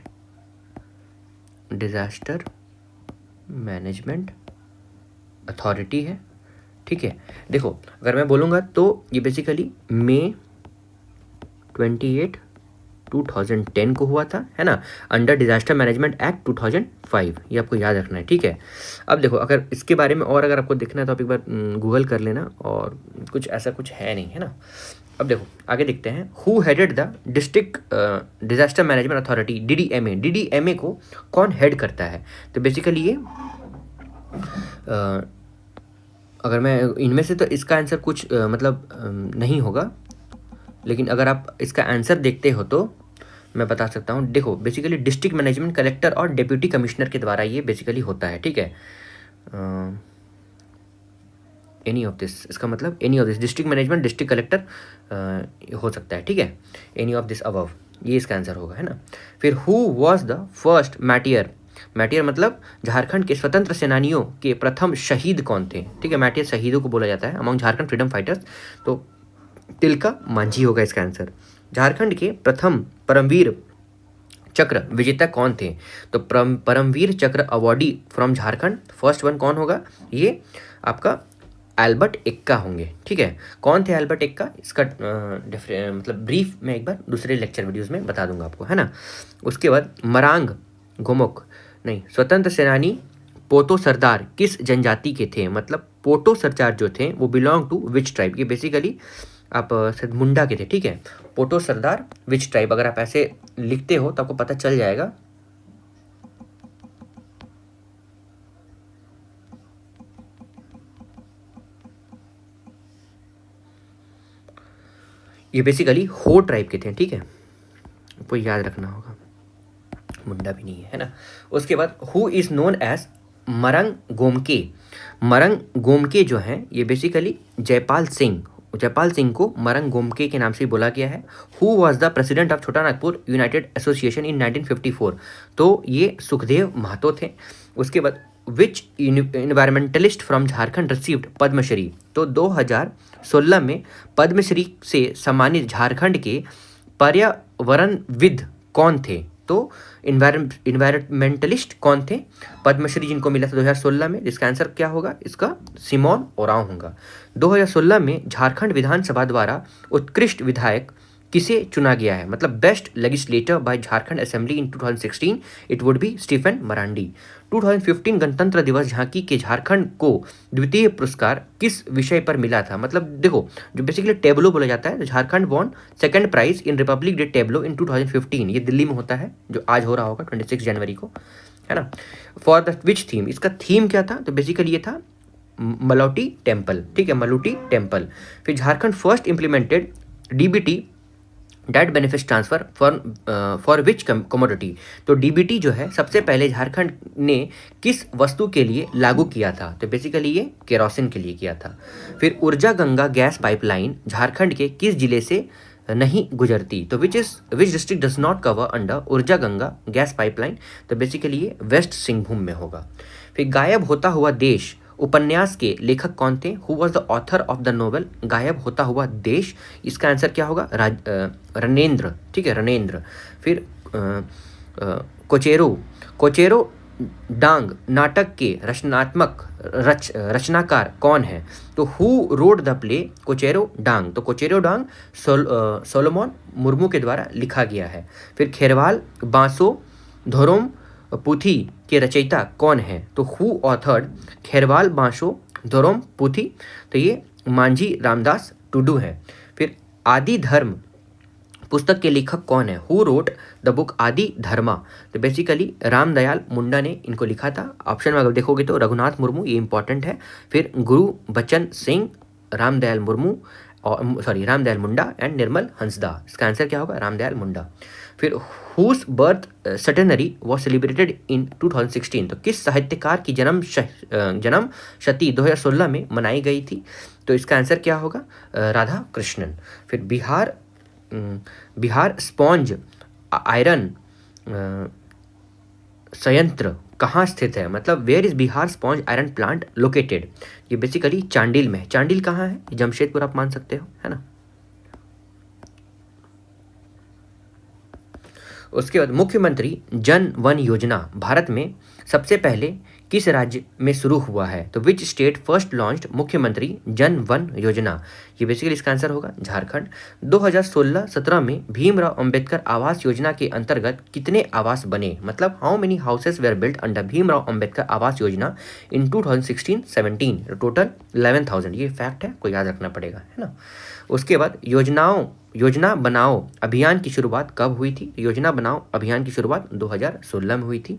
disaster management authority है, ठीक है। देखो अगर मैं बोलूँगा तो ये बेसिकली मई 28 2010 को हुआ था, है ना, अंडर डिजास्टर मैनेजमेंट एक्ट 2005, ये आपको याद रखना है, ठीक है। अब देखो अगर इसके बारे में और अगर आपको देखना है तो आप एक बार गूगल कर लेना, और कुछ ऐसा कुछ है नहीं, है ना। अब देखो आगे देखते हैं, who headed the district disaster management authority DDMA को कौन हेड करता है। तो बेसिकली ये अगर मैं इनमें से तो इसका आंसर कुछ मतलब नहीं होगा, लेकिन अगर आप इसका आंसर देखते हो तो मैं बता सकता हूँ। देखो बेसिकली डिस्ट्रिक्ट मैनेजमेंट कलेक्टर और डिप्यूटी कमिश्नर के द्वारा ये बेसिकली होता है, ठीक है। एनी ऑफ दिस, इसका मतलब any of this, district management district collector हो सकता है, ठीक है। एनी ऑफ दिस अबव, ये इसका आंसर होगा, है ना। फिर हु वॉज द फर्स्ट मैटियर मतलब झारखंड के स्वतंत्र सेनानियों के प्रथम शहीद कौन थे, ठीक है। मैटियर शहीदों को बोला जाता है अमंग झारखंड फ्रीडम फाइटर्स, तो तिलका मांझी होगा इसका आंसर। झारखंड के प्रथम परमवीर चक्र विजेता कौन थे, तो परमवीर चक्र awardee from Jharkhand first one कौन होगा, ये आपका एल्बर्ट एक्का होंगे, ठीक है। कौन थे एल्बर्ट एक्का, इसका मतलब ब्रीफ मैं एक बार दूसरे लेक्चर वीडियोस में बता दूंगा आपको, है ना। उसके बाद मरांग गोमुख नहीं, स्वतंत्र सेनानी पोतो सरदार किस जनजाति के थे, मतलब पोटो सरदार जो थे वो बिलोंग टू विच ट्राइब, ये बेसिकली आप शायद मुंडा के थे, ठीक है। पोटो सरदार विच ट्राइब, अगर आप ऐसे लिखते हो तो आपको पता चल जाएगा। ये बेसिकली हो ट्राइब के थे, ठीक है, आपको याद रखना होगा, मुंडा भी नहीं है, है ना। उसके बाद who is known as Marang Gomke जो हैं ये बेसिकली जयपाल सिंह को मरंग गोमके के नाम से बोला गया है। Who was the president of Chota Nagpur United association in 1954, तो ये सुखदेव महतो थे। उसके बाद which environmentalist from Jharkhand received Padmashri, तो 2016 में पद्मश्री से सम्मानित झारखंड के पर्यावरणविद कौन थे, तो इन्वायरमेंटलिस्ट कौन थे पद्मश्री जिनको मिला था 2016 में, जिसका आंसर क्या होगा, इसका सिमोन ओरांव होगा। 2016 में झारखंड विधानसभा द्वारा उत्कृष्ट विधायक किसे चुना गया है, मतलब best legislator by Jharkhand assembly in 2016, it would be Stephen Marandi. 2015 गणतंत्र दिवस झांकी के झारखंड को द्वितीय पुरस्कार किस विषय पर मिला था, मतलब देखो जो बेसिकली टेबलो बोला जाता है, तो Jharkhand won second prize in Republic Day tableau in 2015, ये दिल्ली में होता है जो आज हो रहा होगा 26 जनवरी को, है ना। फॉर द विच थीम, इसका थीम क्या था, तो बेसिकली ये था मलौटी टेम्पल, ठीक है, मलूटी टेम्पल। फिर झारखंड फर्स्ट इम्प्लीमेंटेड DBT डेट benefit transfer for which commodity, तो DBT जो है सबसे पहले झारखंड ने किस वस्तु के लिए लागू किया था, तो बेसिकली ये केरोसिन के लिए किया था। फिर ऊर्जा गंगा गैस पाइपलाइन झारखंड के किस जिले से नहीं गुजरती, तो which district does not cover under ऊर्जा गंगा गैस पाइपलाइन, तो बेसिकली ये वेस्ट सिंहभूम में होगा। फिर गायब होता हुआ देश उपन्यास के लेखक कौन थे, who was the author of the novel गायब होता हुआ देश, इसका आंसर क्या होगा, रनेंद्र, ठीक है, रनेंद्र। फिर कोचेरो डांग नाटक के रचनाकार कौन है? तो हु रोड द प्ले कोचेरो डांग? तो कोचेरो डांग सोलोमन मुर्मू के द्वारा लिखा गया है। फिर खेरवाल बांसो धोरोम पुथी के रचयिता कौन है? तो हु ऑथर्ड खेरवाल बांसो धोरोम पुथी? तो ये मांझी रामदास टुडू है। फिर आदि धर्म पुस्तक के लेखक कौन है? हु रोट द बुक आदि धर्मा? तो बेसिकली रामदयाल मुंडा ने इनको लिखा था। ऑप्शन में अगर देखोगे तो रघुनाथ मुर्मू, ये इंपॉर्टेंट है। फिर गुरु बच्चन सिंह, रामदयाल मुर्मू और रामदयाल मुंडा एंड निर्मल हंसदा। इसका आंसर क्या होगा? रामदयाल मुंडा। फिर whose birth centenary was celebrated in 2016? तो किस साहित्यकार की जन्म शती 2016 में मनाई गई थी? तो इसका आंसर क्या होगा? राधा कृष्णन। फिर बिहार स्पॉन्ज आयरन संयंत्र कहाँ स्थित है? मतलब where is Bihar sponge iron plant located? ये बेसिकली चांडिल में है। चांडिल कहाँ है? जमशेदपुर आप मान सकते हो, है ना। उसके बाद मुख्यमंत्री जन वन योजना भारत में सबसे पहले किस राज्य में शुरू हुआ है? तो विच स्टेट फर्स्ट लॉन्च्ड मुख्यमंत्री जन वन योजना? ये बेसिकली इसका आंसर होगा झारखंड। 2016-17 में भीमराव अंबेडकर आवास योजना के अंतर्गत कितने आवास बने? मतलब how many houses were built under Bhimrao Ambedkar Awas Yojana in 2016-17? Total 11,000। ये फैक्ट है, कोई याद रखना पड़ेगा, है ना। उसके बाद योजना बनाओ अभियान की शुरुआत कब हुई थी? योजना बनाओ अभियान की शुरुआत 2016 में हुई थी।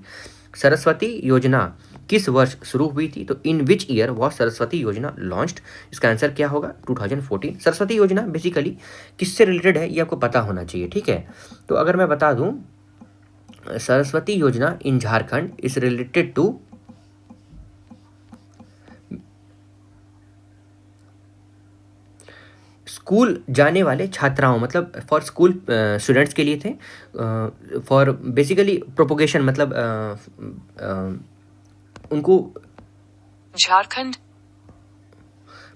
सरस्वती योजना किस वर्ष शुरू हुई थी? तो इन विच ईयर वॉज सरस्वती योजना लॉन्च्ड? इसका आंसर क्या होगा? 2014। सरस्वती योजना बेसिकली किससे रिलेटेड है ये आपको पता होना चाहिए, ठीक है। तो अगर मैं बता दूं, Saraswati Yojana in Jharkhand is related to school जाने वाले छात्राओं, मतलब फॉर स्कूल स्टूडेंट्स के लिए थे, फॉर बेसिकली प्रोपोगेशन, मतलब उनको झारखंड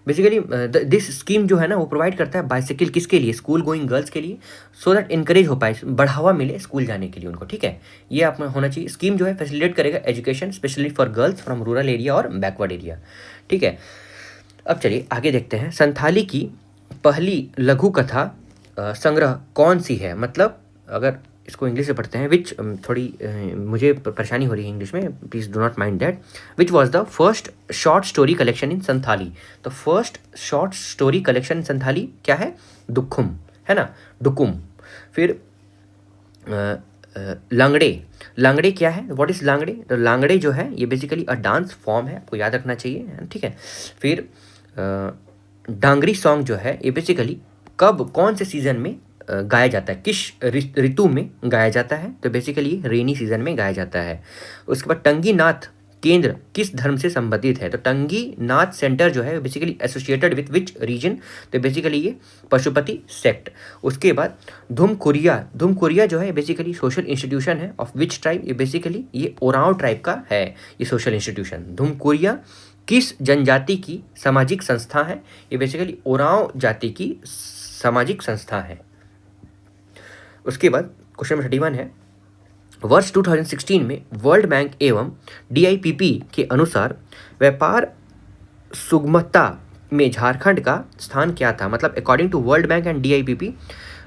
बेसिकली दिस स्कीम जो है ना वो प्रोवाइड करता है बाइसाइकिल किसके लिए? स्कूल गोइंग गर्ल्स के लिए, सो दैट इनकरेज हो पाए, बढ़ावा मिले स्कूल जाने के लिए उनको, ठीक है। ये आप में होना चाहिए। स्कीम जो है फैसिलिटेट करेगा education specially for girls from rural area और बैकवर्ड एरिया, ठीक है। अब चलिए आगे देखते हैं। संथाली की पहली लघु कथा संग्रह कौन सी है? मतलब अगर इसको इंग्लिश में पढ़ते हैं, विच थोड़ी मुझे परेशानी हो रही है इंग्लिश में, please do not mind that. Which was the first short story collection in Santhali? तो first short story collection in Santhali क्या है? दुखुम, है ना, डुकुम। फिर लांगड़े क्या है? What is Langre? तो लांगड़े जो है ये बेसिकली अ डांस फॉर्म है, आपको याद रखना चाहिए, ठीक है। फिर डांगरी सॉन्ग जो है ये बेसिकली कब, कौन से सीजन में गाया जाता है? किस ऋतु में गाया जाता है? तो बेसिकली रेनी सीजन में गाया जाता है। उसके बाद टंगी नाथ केंद्र किस धर्म से संबंधित है? तो टंगी नाथ सेंटर जो है basically associated with which region? तो बेसिकली ये पशुपति सेक्ट। उसके बाद धुमकुरिया जो है बेसिकली सोशल इंस्टीट्यूशन है ऑफ विच ट्राइब? ये बेसिकली ये ओरांव ट्राइब का है ये सोशल इंस्टीट्यूशन। धुमकुरिया किस जनजाति की सामाजिक संस्था है? ये बेसिकली ओरांव जाति की सामाजिक संस्था है। उसके बाद क्वेश्चन नंबर 31 है, वर्ष 2016 में वर्ल्ड बैंक एवं DIPP के अनुसार व्यापार सुगमता में झारखंड का स्थान क्या था? मतलब according to world bank and DIPP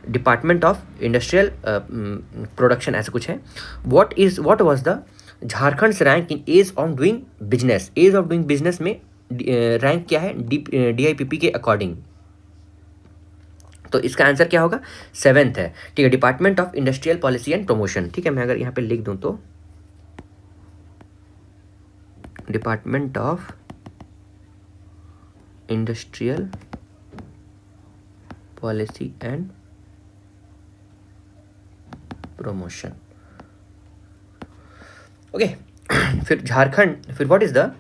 department of industrial production ऐसा कुछ है। What was the Jharkhand rank in ease of doing business? Ease of doing business में रैंक क्या है DIPP के अकॉर्डिंग? तो इसका आंसर क्या होगा? 7th है, ठीक है। Department of industrial policy and promotion, ठीक है। मैं अगर यहाँ पे लिख दूं तो department of industrial policy and promotion, okay. फिर झारखंड, फिर व्हाट इज द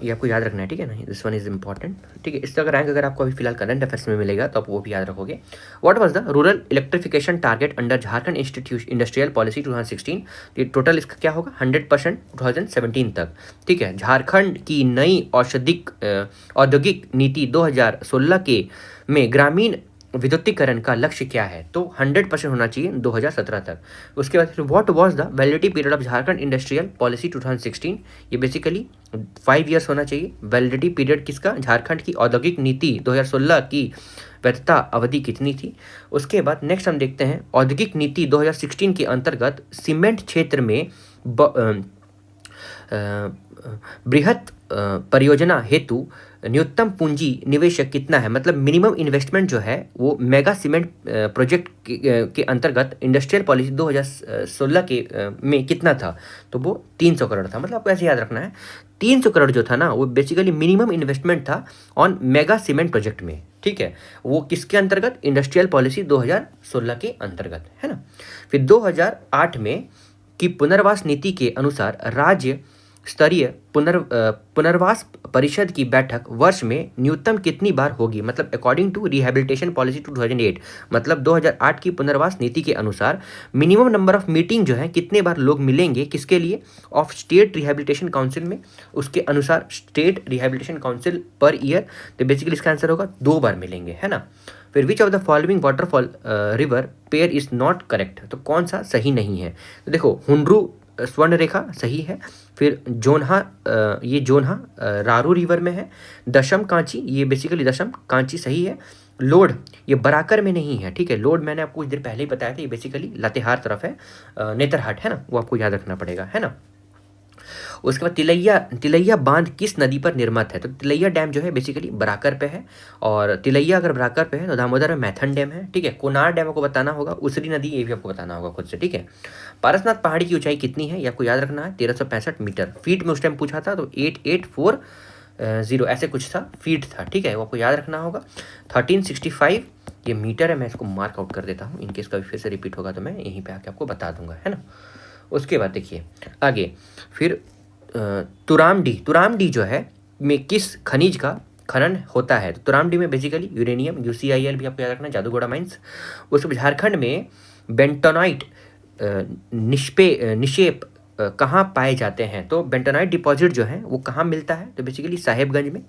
ये आपको याद रखना है, ठीक है ना, दिस वन इज इंपॉर्टेंट, ठीक है। इसका रैंक अगर आपको अभी फिलहाल करंट अफेयर्स में मिलेगा तो आप वो भी याद रखोगे। What was the rural electrification target under Jharkhand industrial policy 2016? ये टोटल इसका क्या होगा? 100% 2017 तक, ठीक है। झारखंड की नई औद्योगिक नीति 2016 के में ग्रामीण विद्युतीकरण का लक्ष्य क्या है? तो 100% होना चाहिए 2017 तक। उसके बाद फिर what was the validity period of Jharkhand industrial policy 2016? ये बेसिकली 5 ईयर्स होना चाहिए। वैलिडिटी पीरियड किसका? झारखंड की औद्योगिक नीति 2016 की वैधता अवधि कितनी थी? उसके बाद नेक्स्ट हम देखते हैं औद्योगिक नीति 2016 के अंतर्गत सीमेंट क्षेत्र में बृहत परियोजना हेतु न्यूनतम पूंजी निवेशक कितना है? मतलब मिनिमम इन्वेस्टमेंट जो है वो मेगा सीमेंट प्रोजेक्ट के अंतर्गत इंडस्ट्रियल पॉलिसी 2016 के में कितना था? तो वो 300 करोड़ था। मतलब आपको ऐसे याद रखना है 300 करोड़ जो था ना वो बेसिकली मिनिमम इन्वेस्टमेंट था ऑन मेगा सीमेंट प्रोजेक्ट में। ठीक है, वो किसके अंतर्गत? इंडस्ट्रियल पॉलिसी 2016 के अंतर्गत, है ना। फिर 2008 में की पुनर्वास नीति के अनुसार राज्य स्तरीय पुनर्वास परिषद की बैठक वर्ष में न्यूनतम कितनी बार होगी? मतलब अकॉर्डिंग टू रिहैबिलिटेशन पॉलिसी 2008, मतलब 2008 की पुनर्वास नीति के अनुसार मिनिमम नंबर ऑफ मीटिंग जो है कितने बार लोग मिलेंगे, किसके लिए? ऑफ स्टेट रिहैबिलिटेशन काउंसिल में। उसके अनुसार state rehabilitation council per year, तो बेसिकली इसका आंसर होगा 2 बार मिलेंगे, है ना। फिर विच of the following waterfall river pair is not correct? तो कौन सा सही नहीं है? तो देखो हुंड्रू स्वर्ण रेखा सही है। फिर जोन्हा ये जोन्हा रारू रिवर में है। दशम कांची, ये बेसिकली दशम कांची सही है। लोड ये बराकर में नहीं है। ठीक है, लोड मैंने आपको कुछ देर पहले ही बताया था, ये बेसिकली लातेहार तरफ है, नेतरहाट, है ना, वो आपको याद रखना पड़ेगा, है ना। उसके बाद तिलैया बांध किस नदी पर निर्मित है? तो तिलैया डैम जो है बेसिकली बराकर पे है, और तिलैया अगर बराकर पे है तो दामोदर में मैथन डैम है। ठीक है, कोनार डैम आपको बताना होगा, उसरी नदी ये भी आपको बताना होगा खुद से। ठीक है, पारसनाथ पहाड़ी की ऊंचाई कितनी है? ये आपको याद रखना है 1365 मीटर। फीट में उस टाइम पूछा था तो 8840 ऐसे कुछ था, फीट था। ठीक है, वो आपको याद रखना होगा। 1365 ये मीटर है, मैं इसको मार्क आउट कर देता हूँ, इनकेस कभी फिर से रिपीट होगा तो मैं यहीं पे आके आपको बता दूंगा, है ना। उसके बाद देखिए आगे, फिर तुरामडी जो है में किस खनिज का खनन होता है? तो तुरामडी में बेसिकली यूरेनियम, UCIL भी आपको याद रखना, जादूगोड़ा माइंस। उसके बाद झारखंड में बेंटोनाइट निक्षेप कहाँ पाए जाते हैं? तो बेंटोनाइट डिपॉजिट जो है वो कहाँ मिलता है? तो बेसिकली साहेबगंज में।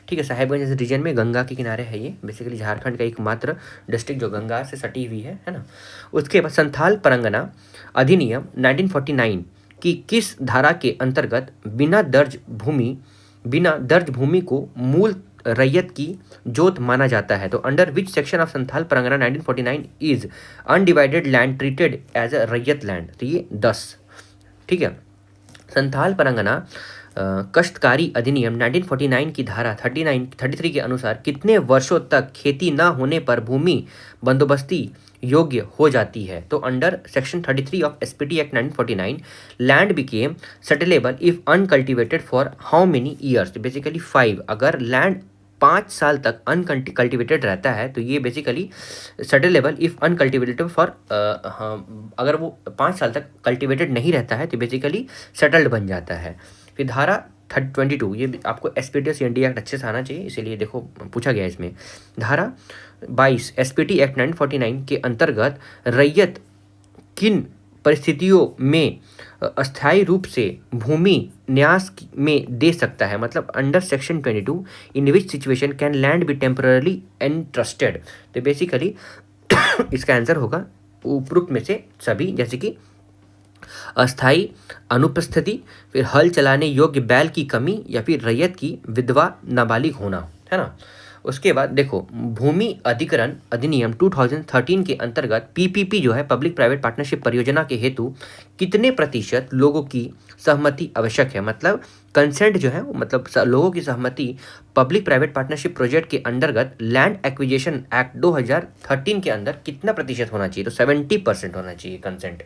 ठीक है, साहेबगंज रीजन में, गंगा के किनारे है ये, बेसिकली झारखंड का एकमात्र डिस्ट्रिक्ट जो गंगा से सटी हुई है ना। उसके बाद संथाल परगना अधिनियम 1949 की किस धारा के अंतर्गत बिना दर्ज भूमि को मूल रैयत की जोत माना जाता है? तो under which section of Santhal Pargana 1949 is undivided land treated as a raiyat land? तो ये 10। ठीक है, संथाल परगना कष्टकारी अधिनियम 1949 की धारा 33 के अनुसार कितने वर्षों तक खेती न होने पर भूमि बंदोबस्ती योग्य हो जाती है? तो under section 33 of SPT act 1949 land became settleable if uncultivated for how many years? तो बेसिकली 5। अगर लैंड 5 साल तक अनकल्टिवेटेड रहता है तो ये बेसिकली सेटलेबल इफ अनकल्टिवेटेड फॉर, अगर वो 5 साल तक कल्टिवेटेड नहीं रहता है तो बेसिकली सेटल्ड बन जाता है। फिर धारा 22, ये आपको SPT CND एक्ट अच्छे से आना चाहिए, इसीलिए देखो पूछा गया इसमें। धारा 22 SPT एक्ट 1949 के अंतर्गत रैयत किन परिस्थितियों में अस्थायी रूप से भूमि न्यास में दे सकता है? मतलब under section 22 in which situation can land be temporary entrusted? तो बेसिकली इसका आंसर होगा उपरोक्त में से सभी, जैसे कि अस्थायी अनुपस्थिति, फिर हल चलाने योग्य बैल की कमी, या फिर रैयत की विधवा नाबालिग होना, है ना। उसके बाद देखो भूमि अधिग्रहण अधिनियम 2013 के अंतर्गत PPP जो है पब्लिक प्राइवेट पार्टनरशिप परियोजना के हेतु कितने प्रतिशत लोगों की सहमति आवश्यक है? मतलब कंसेंट जो है मतलब लोगों की सहमति पब्लिक प्राइवेट पार्टनरशिप प्रोजेक्ट के अंतर्गत लैंड एक्विजिशन एक्ट 2013 के अंदर कितना प्रतिशत होना चाहिए? तो 70% होना चाहिए कंसेंट।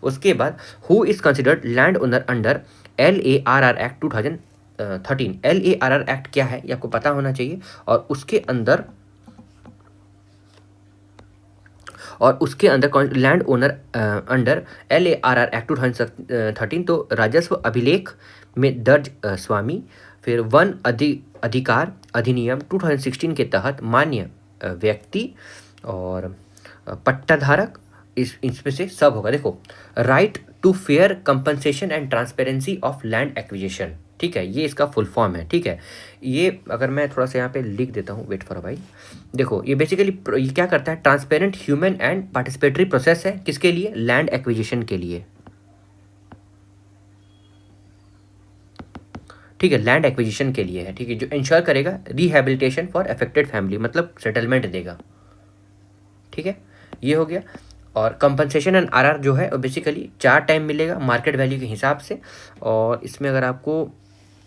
उसके बाद who is considered land owner under LARR act 2013? LARR act क्या है ये आपको पता होना चाहिए। और उसके अंदर land owner under LARR act 2013 तो राजस्व अभिलेख में दर्ज स्वामी, फिर वन अधिकार अधिनियम 2016 के तहत मान्य व्यक्ति और पट्टाधारक, इसमें से सब होगा। देखो right to fair compensation and transparency of land acquisition, ठीक है, ये इसका फुल फॉर्म है। ठीक है, ये अगर मैं थोड़ा सा यहाँ पे लिख देता हूँ, वेट फॉर अ व्हाइल। देखो ये बेसिकली ये क्या करता है, transparent human and participatory process है। किसके लिए? लैंड एक्विजिशन के लिए। ठीक है, लैंड एक्विजिशन के लिए है। ठीक है, जो इंश्योर करेगा रिहेबिलिटेशन फॉर अफेक्टेड फैमिली, मतलब सेटलमेंट देगा। ठीक है, ये हो गया। और कंपनसेशन एंड आरआर जो है बेसिकली 4 टाइम मिलेगा मार्केट वैल्यू के हिसाब से। और इसमें अगर आपको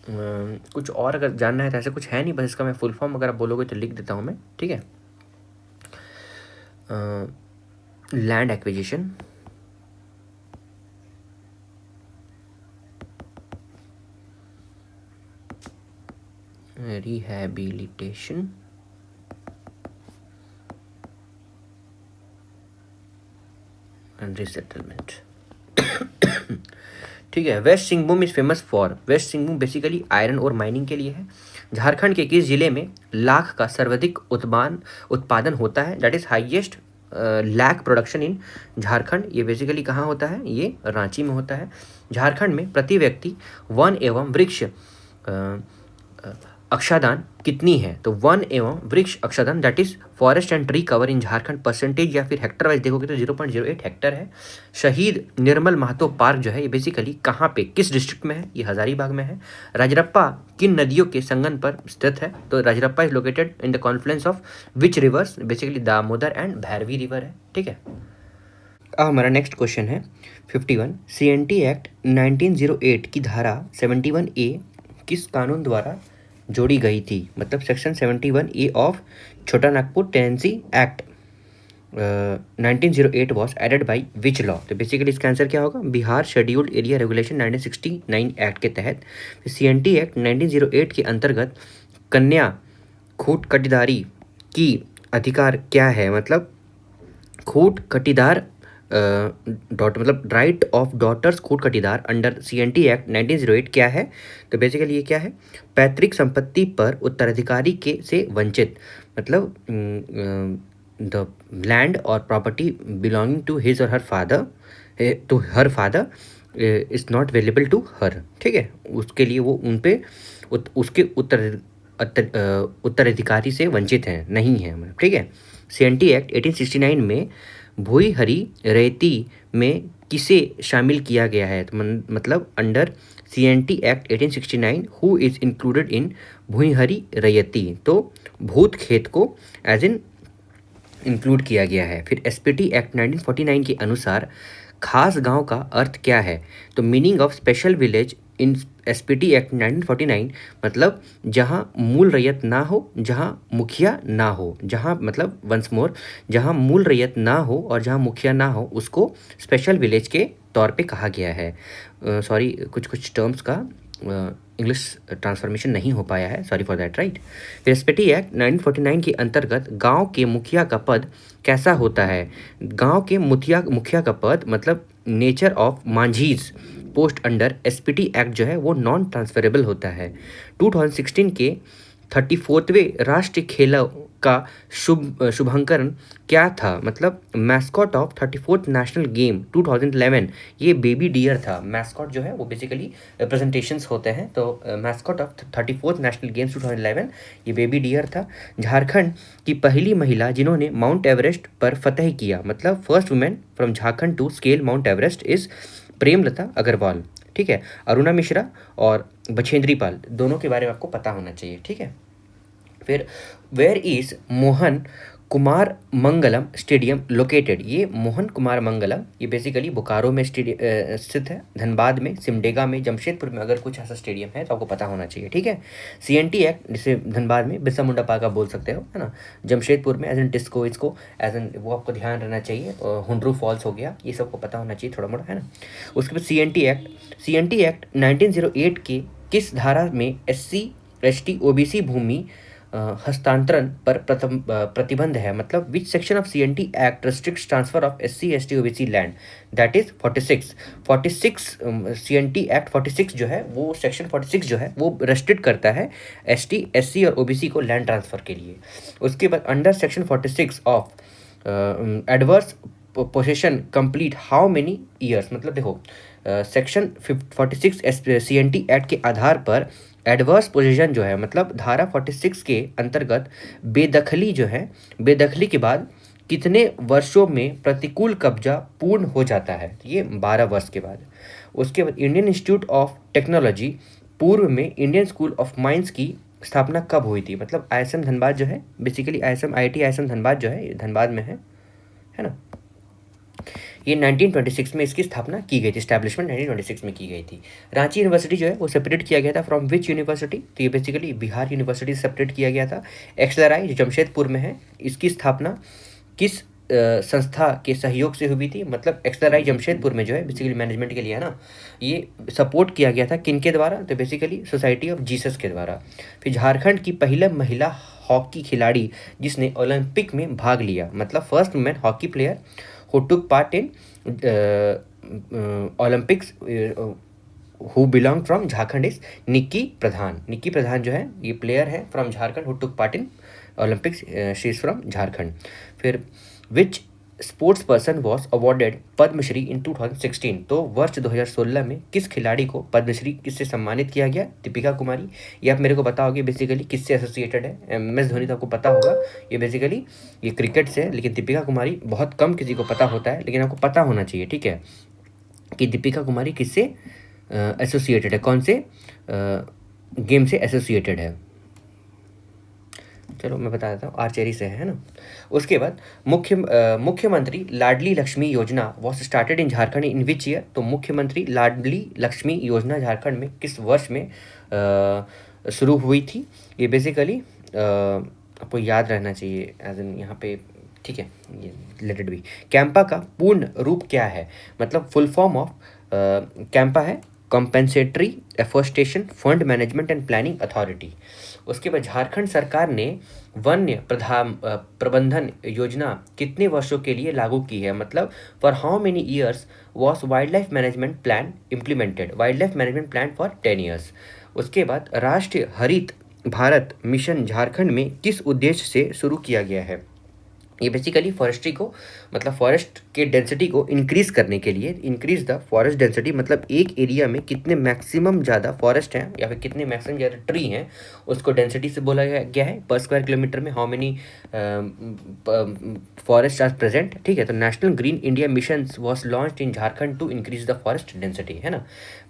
कुछ और अगर जानना है तो ऐसे कुछ है नहीं, बस इसका मैं फुल फॉर्म अगर आप बोलोगे तो लिख देता हूँ मैं। ठीक है, land acquisition, rehabilitation and resettlement. ठीक है, west Singhbhum is famous for, west Singhbhum basically iron और माइनिंग के लिए है। झारखंड के किस जिले में लाख का सर्वाधिक उत्पादन होता है? That is highest lakh production in Jharkhand. ये बेसिकली कहाँ होता है? ये रांची में होता है। झारखंड में प्रति व्यक्ति वन एवं वृक्ष अक्षादान कितनी है? तो वन एवं वृक्ष अक्षादान that is forest and tree cover in Jharkhand percentage या फिर हेक्टर वाइज देखोगे तो 0.08 हेक्टर है। शहीद निर्मल महतो पार्क जो है ये बेसिकली कहाँ पे, किस डिस्ट्रिक्ट में है? ये हजारीबाग में है। राजरप्पा किन नदियों के संगम पर स्थित है? तो Rajrappa is located in the Confluence of which reverse? Basically Damodar and Bhairavi river है। ठीक है, अब हमारा नेक्स्ट क्वेश्चन है 51। CNT एक्ट 1908 की धारा 71A किस कानून द्वारा जोड़ी गई थी? मतलब section 71A of Chota Nagpur tenancy act 1908 was added by which law? तो बेसिकली इसका आंसर क्या होगा? Bihar scheduled area regulation 1969 act के तहत। CNT एक्ट 1908 के अंतर्गत कन्या खूट कटीदारी की अधिकार क्या है? मतलब खूट कटीदार मतलब right of daughters Khuntkattidar under CNT act 1908 क्या है? तो बेसिकली ये क्या है? पैतृक संपत्ति पर उत्तराधिकारी के से वंचित, मतलब the land or property belonging to his or her father is not available to her. ठीक है, उसके लिए वो उन पे उसके उत्तराधिकारी से वंचित हैं, नहीं है। ठीक है, CNT एक्ट 1869 में भूईहरी रैयती में किसे शामिल किया गया है? तो मतलब under CNT act 1869 who is included in Bhuinhari Raiyati? तो भूत खेत को एज इन इंक्लूड किया गया है। फिर SPT एक्ट 1949 के अनुसार खास गांव का अर्थ क्या है? तो meaning of special village in SPT act 1949 मतलब जहां मूल रैयत ना हो, जहां मुखिया ना हो, जहां मतलब वंस मोर, जहां मूल रैयत ना हो और जहां मुखिया ना हो उसको स्पेशल विलेज के तौर पे कहा गया है। सॉरी, कुछ टर्म्स का इंग्लिश ट्रांसफॉर्मेशन नहीं हो पाया है, सॉरी फॉर दैट। राइट, फिर SPT एक्ट 1949 के अंतर्गत गांव के मुखिया का पद कैसा होता है? गांव के मुखिया का पद मतलब nature of Manjhi's post under SPT act जो है वो नॉन ट्रांसफरेबल होता है। 2016 के 34वें राष्ट्रीय खेलों का शुभांकरण क्या था? मतलब mascot of 34th national game 2011 ये बेबी डियर था। मैस्कॉट जो है वो बेसिकली रिप्रेजेंटेशंस होते हैं, तो mascot of 34th national games 2011 ये बेबी डियर था। झारखंड की पहली महिला जिन्होंने माउंट एवरेस्ट पर फतह किया, मतलब first women from Jharkhand to scale mount Everest is Premlata Agarwal. ठीक है, अरुणा मिश्रा और बछेंद्री पाल दोनों के बारे में आपको पता होना चाहिए। ठीक है, फिर where is Mohan Kumar Mangalam stadium located? ये मोहन कुमार मंगलम ये बेसिकली बोकारो में स्थित है, धनबाद में, सिमडेगा में, जमशेदपुर में अगर कुछ ऐसा स्टेडियम है तो आपको पता होना चाहिए। ठीक है, CNT एक्ट जिसे धनबाद में बिरसा मुंडा पार्क आप बोल सकते हो, है ना। जमशेदपुर में एज एन टिस्को इसको एज एन वो आपको ध्यान रहना चाहिए। हुंड्रू फॉल्स हो गया, ये सबको पता होना चाहिए थोड़ा मोड़ा, है ना। उसके बाद CNT एक्ट 1908 के किस धारा में SC ST OBC भूमि हस्तांतरण पर प्रतिबंध है? मतलब विच section of CNT act restricts transfer of SC ST OBC land? That is 46 CNT act 46 जो है वो सेक्शन 46 जो है वो रेस्ट्रिक्ट करता है ST SC और OBC को लैंड ट्रांसफर के लिए। उसके बाद under section 46 of adverse possession complete how many years? मतलब देखो सेक्शन 46 CNT एक्ट के आधार पर एडवर्स पोजीशन जो है, मतलब धारा 46 के अंतर्गत बेदखली जो है, बेदखली के बाद कितने वर्षों में प्रतिकूल कब्जा पूर्ण हो जाता है? तो ये 12 वर्ष के बाद। उसके बाद इंडियन इंस्टीट्यूट ऑफ टेक्नोलॉजी, पूर्व में इंडियन स्कूल ऑफ माइंस की स्थापना कब हुई थी? मतलब ISM धनबाद जो है, basically ISM IIT ISM Dhanbad जो है, ये धनबाद में है ना। ये 1926 में इसकी स्थापना की गई थी, स्टैब्लिशमेंट 1926 में की गई थी। रांची यूनिवर्सिटी जो है वो सेपरेट किया गया था फ्रॉम विच यूनिवर्सिटी? तो ये बेसिकली बिहार यूनिवर्सिटी से सेपरेट किया गया था। एक्सलराई जो जमशेदपुर में है, इसकी स्थापना किस संस्था के सहयोग से हुई थी? मतलब एक्सलराई जमशेदपुर में जो है बेसिकली मैनेजमेंट के लिए है ना, ये सपोर्ट किया गया था किनके द्वारा? तो बेसिकली सोसाइटी ऑफ जीसस के द्वारा। फिर झारखंड की पहला महिला हॉकी खिलाड़ी जिसने ओलंपिक में भाग लिया, मतलब first women hockey player who took part in Olympics who belong from Jharkhand is Nikki Pradhan. Nikki Pradhan जो है ये प्लेयर है from Jharkhand who took part in Olympics, she is from Jharkhand. फिर which sports person was awarded Padmashri in 2016? तो वर्ष 2016 में किस खिलाड़ी को पद्मश्री किससे सम्मानित किया गया? दीपिका कुमारी। ये आप मेरे को बताओगे बेसिकली किससे एसोसिएटेड है? MS धोनी तो आपको पता होगा, ये बेसिकली ये क्रिकेट से है, लेकिन दीपिका कुमारी बहुत कम किसी को पता होता है, लेकिन आपको पता होना चाहिए, ठीक है, कि दीपिका कुमारी किससे एसोसिएटेड है, कौन से गेम से एसोसिएटेड है। चलो मैं बता देता हूँ, आर्चरी से है ना। उसके बाद मुख्यमंत्री लाडली लक्ष्मी योजना was started in Jharkhand in which year? तो मुख्यमंत्री लाडली लक्ष्मी योजना झारखंड में किस वर्ष में शुरू हुई थी? ये बेसिकली आपको याद रहना चाहिए एज इन यहाँ पे, ठीक है, ये लेट इट बी। कैंपा का पूर्ण रूप क्या है? मतलब फुल फॉर्म ऑफ कैंपा है compensatory afforestation fund management and planning authority. उसके बाद झारखंड सरकार ने वन्य प्रबंधन योजना कितने वर्षों के लिए लागू की है? मतलब for how many years was wild life management plan implemented? Wild life management plan for 10 years. उसके बाद राष्ट्रीय हरित भारत मिशन झारखंड में किस उद्देश्य से शुरू किया गया है? ये बेसिकली फॉरेस्ट्री को, मतलब फॉरेस्ट के डेंसिटी को इंक्रीज करने के लिए, इंक्रीज द फॉरेस्ट डेंसिटी, मतलब एक एरिया में कितने मैक्सिमम ज़्यादा फॉरेस्ट हैं या फिर कितने मैक्सिमम ज़्यादा ट्री हैं, उसको डेंसिटी से बोला गया है पर स्क्वायर किलोमीटर में how many forest are present, ठीक है। तो national green India mission was launched in Jharkhand to increase the forest density, है ना।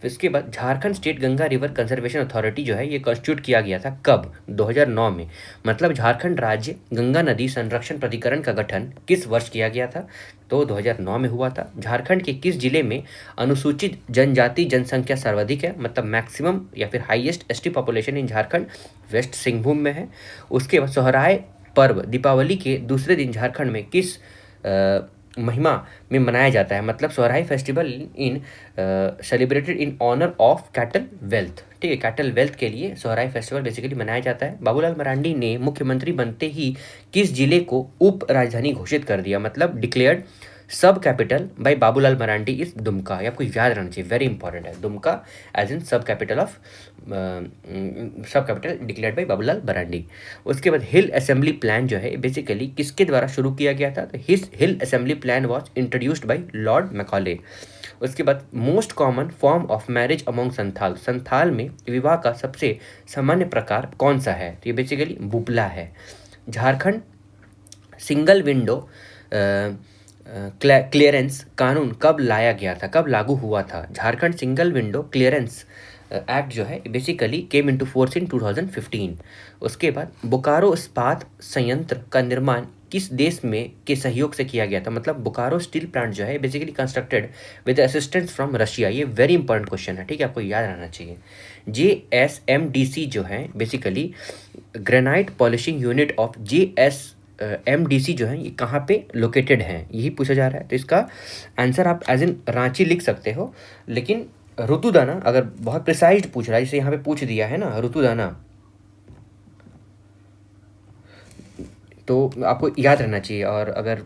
फिर इसके बाद Jharkhand state Ganga river conservation authority जो है ये कॉन्स्टिट्यूट किया गया था कब? 2009 में। मतलब झारखंड राज्य गंगा नदी संरक्षण प्राधिकरण का गठन किस वर्ष किया गया था? तो 2009 में हुआ था। झारखंड के किस जिले में अनुसूचित जनजाति जनसंख्या सर्वाधिक है? मतलब मैक्सिमम या फिर highest ST population in Jharkhand west Singhbhum में है। उसके बाद सोहराय पर्व दीपावली के दूसरे दिन झारखंड में किस महिमा में मनाया जाता है? मतलब Sohrai festival in celebrated in honour of cattle wealth, ठीक है, कैटल वेल्थ के लिए सोहराई फेस्टिवल बेसिकली मनाया जाता है। बाबूलाल मरांडी ने मुख्यमंत्री बनते ही किस जिले को उप राजधानी घोषित कर दिया? मतलब डिक्लेयर्ड सब capital by Babulal Marandi is Dumka. ये आपको याद रहना चाहिए, वेरी इंपॉर्टेंट है। दुमका एज इन सब कैपिटल ऑफ सब capital declared by Babulal Marandi. उसके बाद हिल असेंबली प्लान जो है बेसिकली किसके द्वारा शुरू किया गया था? तो hill assembly plan was introduced by Lord Macaulay. उसके बाद most common form of marriage among Santhal, Santhal में विवाह का सबसे सामान्य प्रकार कौन सा है? तो ये बेसिकली बुबला है। झारखंड सिंगल विंडो क्लियरेंस कानून कब लाया गया था, कब लागू हुआ था? Jharkhand single window clearance act जो है basically came into force in 2015। उसके बाद बोकारो इस्पात संयंत्र का निर्माण किस देश में के सहयोग से किया गया था? मतलब बोकारो स्टील प्लांट जो है basically constructed with assistance from Russia. ये वेरी इंपॉर्टेंट क्वेश्चन है, ठीक है, आपको याद रहना चाहिए। JSMDC जो है basically granite polishing unit of JSMDC जो है ये कहाँ पे लोकेटेड है, यही पूछा जा रहा है। तो इसका आंसर आप एज इन रांची लिख सकते हो, लेकिन ऋतुदाना अगर बहुत प्रिसाइज पूछ रहा है, जैसे यहाँ पे पूछ दिया है ना ऋतुदाना, तो आपको याद रहना चाहिए। और अगर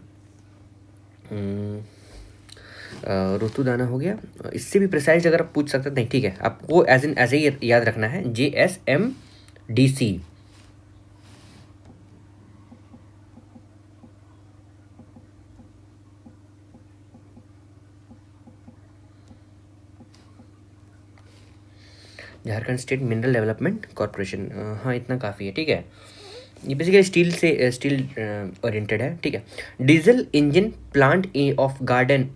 ऋतुदाना हो गया, इससे भी प्रिसाइज अगर आप पूछ सकते नहीं, ठीक है, आपको एज इन ऐसे ही याद रखना है JSMDC। Jharkhand state mineral development corporation, हाँ इतना काफ़ी है, ठीक है। ये बेसिकली स्टील ओरिएंटेड है, ठीक है। Diesel engine plant of garden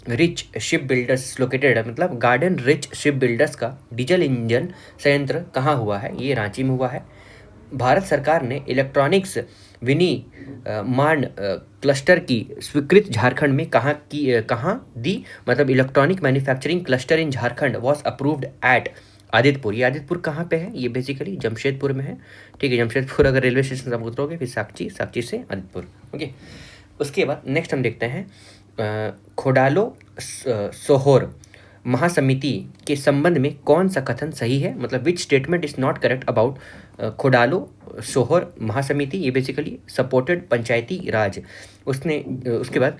rich ship builders located है, मतलब गार्डन रिच शिप बिल्डर्स का डीजल इंजन संयंत्र कहाँ हुआ है? ये रांची में हुआ है। भारत सरकार ने इलेक्ट्रॉनिक्स विनिर्माण क्लस्टर की स्वीकृति झारखंड में कहाँ दी? मतलब electronic manufacturing cluster in Jharkhand was approved at Adityapur. ये आदितपुर कहाँ पे है? ये बेसिकली जमशेदपुर में है, ठीक है। जमशेदपुर अगर रेलवे स्टेशन से आप उतरोगे फिर साकची से आदितपुर, ओके। उसके बाद नेक्स्ट हम देखते हैं खोडालो सोहोर महासमिति के संबंध में कौन सा कथन सही है? मतलब which statement is not correct about Khodalo Sohor Mahasamiti. ये बेसिकली सपोर्टेड पंचायती राज। उसके बाद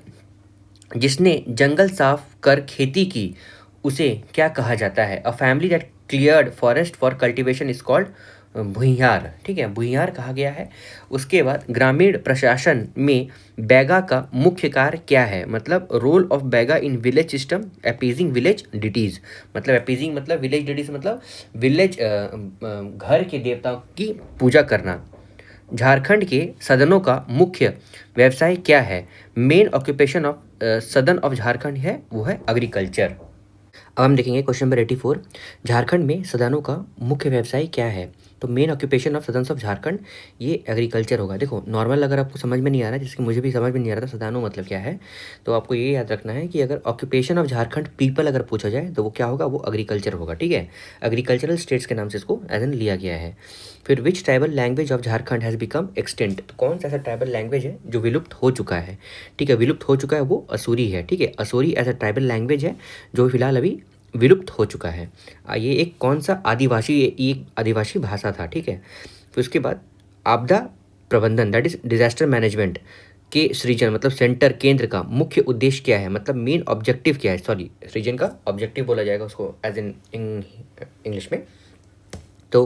जिसने जंगल साफ कर खेती की उसे क्या कहा जाता है? A family that cleared forest for cultivation is called Bhuiyar, ठीक है, भुइयार कहा गया है। उसके बाद ग्रामीण प्रशासन में बैगा का मुख्य कार्य क्या है? मतलब role of Baiga in village system appeasing village deities. मतलब अपीजिंग मतलब विलेज डिटीज मतलब विलेज घर के देवताओं की पूजा करना। झारखंड के सदनों का मुख्य व्यवसाय क्या है? मेन ऑक्यूपेशन ऑफ सदन ऑफ झारखंड है वो है एग्रीकल्चर। अब हम देखेंगे क्वेश्चन नंबर 84। झारखंड में सदनों का मुख्य व्यवसाय क्या है? तो main occupation of Sadans of Jharkhand ये एग्रीकल्चर होगा। देखो नॉर्मल अगर आपको समझ में नहीं आ रहा है, जिसकी मुझे भी समझ में नहीं आ रहा था सदानो मतलब क्या है, तो आपको ये याद रखना है कि अगर ऑक्यूपेशन ऑफ झारखंड पीपल अगर पूछा जाए तो वो क्या होगा? वो एग्रीकल्चर होगा, ठीक है। एग्रीकल्चरल स्टेट्स के नाम से इसको एज एन लिया गया है। फिर which tribal language of Jharkhand has become extent. तो कौन सा ऐसा ट्राइबल लैंग्वेज है जो विलुप्त हो चुका है? ठीक है, विलुप्त हो चुका है वो असुरी है, ठीक है। असुरी ऐसा ट्राइबल लैंग्वेज है जो फिलहाल अभी विलुप्त हो चुका है। ये एक कौन सा एक आदिवासी भाषा था, ठीक है। फिर उसके बाद आपदा प्रबंधन दैट इज डिजास्टर मैनेजमेंट के सृजन मतलब सेंटर केंद्र का मुख्य उद्देश्य क्या है? मतलब मेन ऑब्जेक्टिव क्या है? सॉरी, सृजन का ऑब्जेक्टिव बोला जाएगा उसको एज इन इंग्लिश में। तो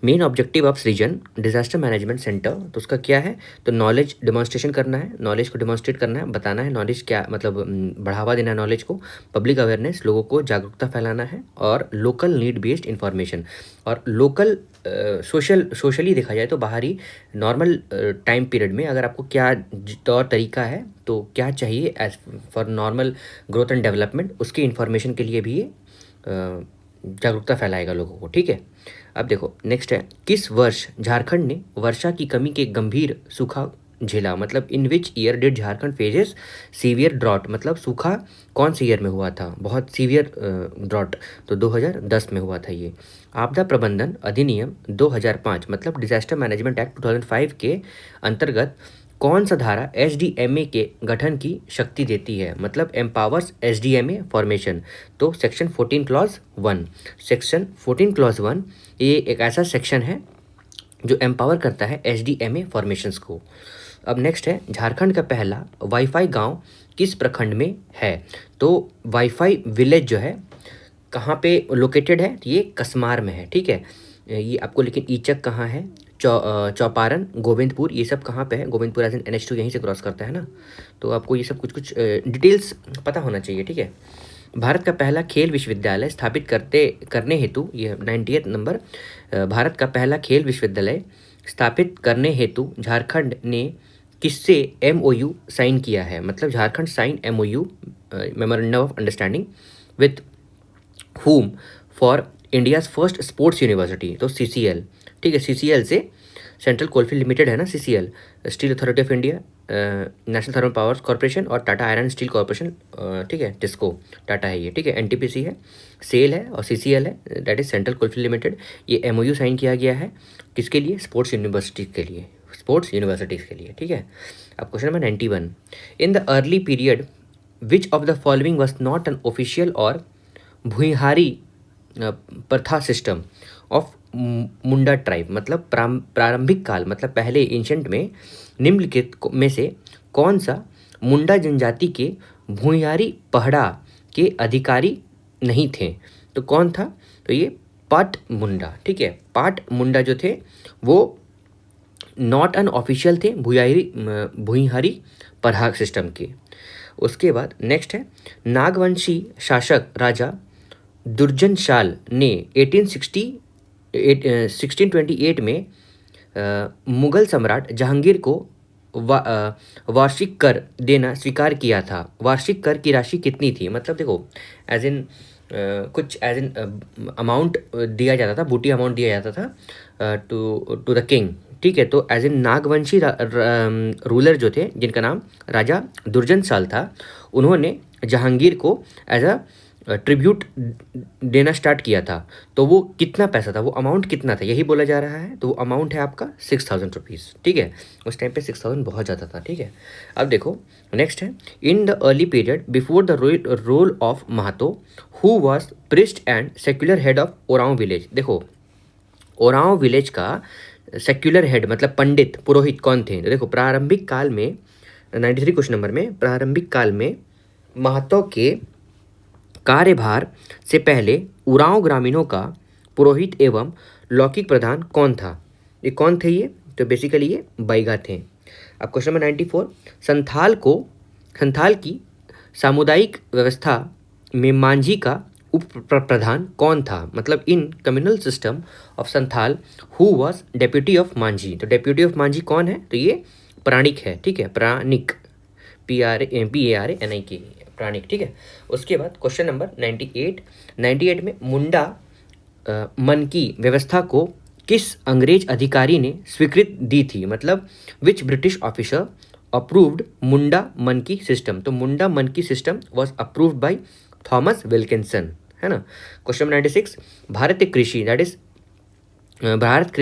मेन ऑब्जेक्टिव ऑफ सृजन डिजास्टर मैनेजमेंट सेंटर, तो उसका क्या है? तो नॉलेज डिमॉन्स्ट्रेशन करना है, नॉलेज को डिमॉन्स्ट्रेट करना है, बताना है नॉलेज क्या मतलब बढ़ावा देना है नॉलेज को, पब्लिक अवेयरनेस लोगों को जागरूकता फैलाना है, और लोकल नीड बेस्ड इंफॉर्मेशन। और लोकल सोशली देखा जाए तो बाहरी नॉर्मल टाइम पीरियड में अगर आपको क्या तौर तरीका है तो क्या चाहिए as for normal growth and development, उसकी इन्फॉर्मेशन के लिए भी ये जागरूकता फैलाएगा लोगों को, ठीक है। अब देखो नेक्स्ट है, किस वर्ष झारखंड ने वर्षा की कमी के गंभीर सूखा झेला? मतलब in which year did Jharkhand faces severe drought. मतलब सूखा कौन से ईयर में हुआ था? बहुत सीवियर ड्रॉट, तो 2010 में हुआ था ये। आपदा प्रबंधन अधिनियम 2005 मतलब डिजास्टर मैनेजमेंट एक्ट 2005 के अंतर्गत कौन सा धारा एसडीएमए के गठन की शक्ति देती है? मतलब एम्पावर्स एसडीएमए फॉर्मेशन। तो सेक्शन 14 क्लॉज 1, सेक्शन 14 क्लॉज 1 ये एक ऐसा सेक्शन है जो एम्पावर करता है एसडीएमए फॉर्मेशंस को। अब नेक्स्ट है, झारखंड का पहला वाईफाई गांव किस प्रखंड में है? तो वाईफाई विलेज जो है कहाँ पे लोकेटेड है? ये कसमार में है, ठीक है। ये आपको लेकिन ईचक कहाँ है? चौपारण, गोविंदपुर, ये सब कहाँ पे है? गोविंदपुर एज एन NH2 यहीं से क्रॉस करता है ना, तो आपको ये सब कुछ डिटेल्स पता होना चाहिए, ठीक है। भारत का पहला खेल विश्वविद्यालय स्थापित करने हेतु, ये 90th नंबर, भारत का पहला खेल विश्वविद्यालय स्थापित करने हेतु झारखंड ने किससे MOU साइन किया है? मतलब Jharkhand sign MOU memorandum of understanding with whom for India's first sports university. तो CCL, ठीक है, CCL से सेंट्रल कोलफील्ड लिमिटेड है ना, CCL, steel authority of India, national thermal powers corporation और टाटा आयरन स्टील कॉर्पोरेशन, ठीक है, टिस्को टाटा है ये, ठीक है। NTPC है, सेल है और CCL है that is central coalfield limited. ये MOU साइन किया गया है किसके लिए? स्पोर्ट्स यूनिवर्सिटीज़ के लिए, स्पोर्ट्स यूनिवर्सिटीज़ के लिए, ठीक है। अब question number 91, in the early period which of the following was not an official और भुइहारी प्रथा सिस्टम ऑफ मुंडा ट्राइब। मतलब प्रारंभिक काल मतलब पहले एंशंट में निम्नलिखित में से कौन सा मुंडा जनजाति के भुइयारी पहड़ा के अधिकारी नहीं थे? तो कौन था? तो ये पाट मुंडा, ठीक है। पाट मुंडा जो थे वो नॉट एन ऑफिशियल थे भुइहारी पढ़ा सिस्टम के। उसके बाद नेक्स्ट है, नागवंशी शासक राजा दुर्जनशाल ने 1628 में मुगल सम्राट जहांगीर को वार्षिक कर देना स्वीकार किया था। वार्षिक कर की राशि कितनी थी? मतलब देखो, एज इन कुछ एज इन अमाउंट दिया जाता था, बूटी अमाउंट दिया जाता था टू द किंग, ठीक है। तो एज इन नागवंशी रूलर जो थे, जिनका नाम राजा दुर्जनशाल था, उन्होंने जहांगीर को एज अ ट्रिब्यूट देना स्टार्ट किया था। तो वो कितना पैसा था, वो अमाउंट कितना था, यही बोला जा रहा है। तो वो अमाउंट है आपका 6000 रुपीज़, ठीक है। उस टाइम पे 6000 बहुत ज़्यादा था, ठीक है। अब देखो नेक्स्ट है, in the early period before the role of Mahato who was priest and secular head of Oraon village. देखो, ओरांव विलेज का सेक्युलर हेड मतलब पंडित पुरोहित कौन थे? तो देखो, प्रारंभिक काल में 93 क्वेश्चन नंबर में, प्रारंभिक काल में महातो के कार्यभार से पहले उरांव ग्रामीणों का पुरोहित एवं लौकिक प्रधान कौन था? ये कौन थे ये? तो बेसिकली ये बैगा थे। अब क्वेश्चन नंबर 94, संथाल की सामुदायिक व्यवस्था में मांझी का उप प्रधान कौन था? मतलब in communal system of Santhal who was deputy of Manjhi. तो डेप्यूटी ऑफ मांझी कौन है? तो ये प्राणिक है, ठीक है, प्राणिक, PARANIK, प्राणिक, ठीक है। उसके बाद क्वेश्चन नंबर 98 में मुंडा मन की व्यवस्था को किस अंग्रेज अधिकारी ने स्वीकृति दी थी? मतलब विच ब्रिटिश ऑफिसर अप्रूव्ड मुंडा मन की सिस्टम? तो मुंडा मन की system was approved by Thomas Wilkinson, है ना। क्वेश्चन नंबर 96, भारतीय कृषि दैट इज भारत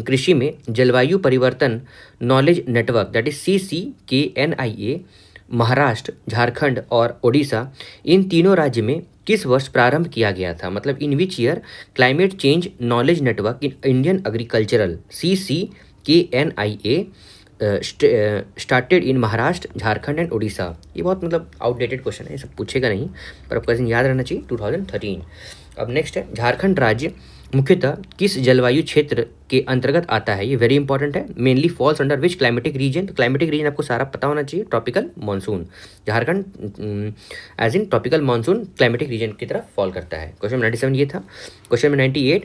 कृषि में जलवायु परिवर्तन knowledge network that is CCKNIA Maharashtra, Jharkhand और ओडिशा, इन तीनों राज्य में किस वर्ष प्रारंभ किया गया था? मतलब in which year climate change knowledge network in Indian agricultural CCKNIA started in Maharashtra, Jharkhand and Odisha. ये बहुत मतलब आउटडेटेड क्वेश्चन है, ये सब पूछेगा नहीं, पर आपको याद रहना चाहिए 2013। अब नेक्स्ट है, झारखंड राज्य मुख्यतः किस जलवायु क्षेत्र के अंतर्गत आता है? ये वेरी इंपॉर्टेंट है। Mainly falls under which climatic region? तो क्लाइमेटिक रीजन आपको सारा पता होना चाहिए, tropical monsoon. Jharkhand as in tropical monsoon climatic region की तरफ फॉल करता है। क्वेश्चन नंबर 97 ये था। क्वेश्चन नंबर 98,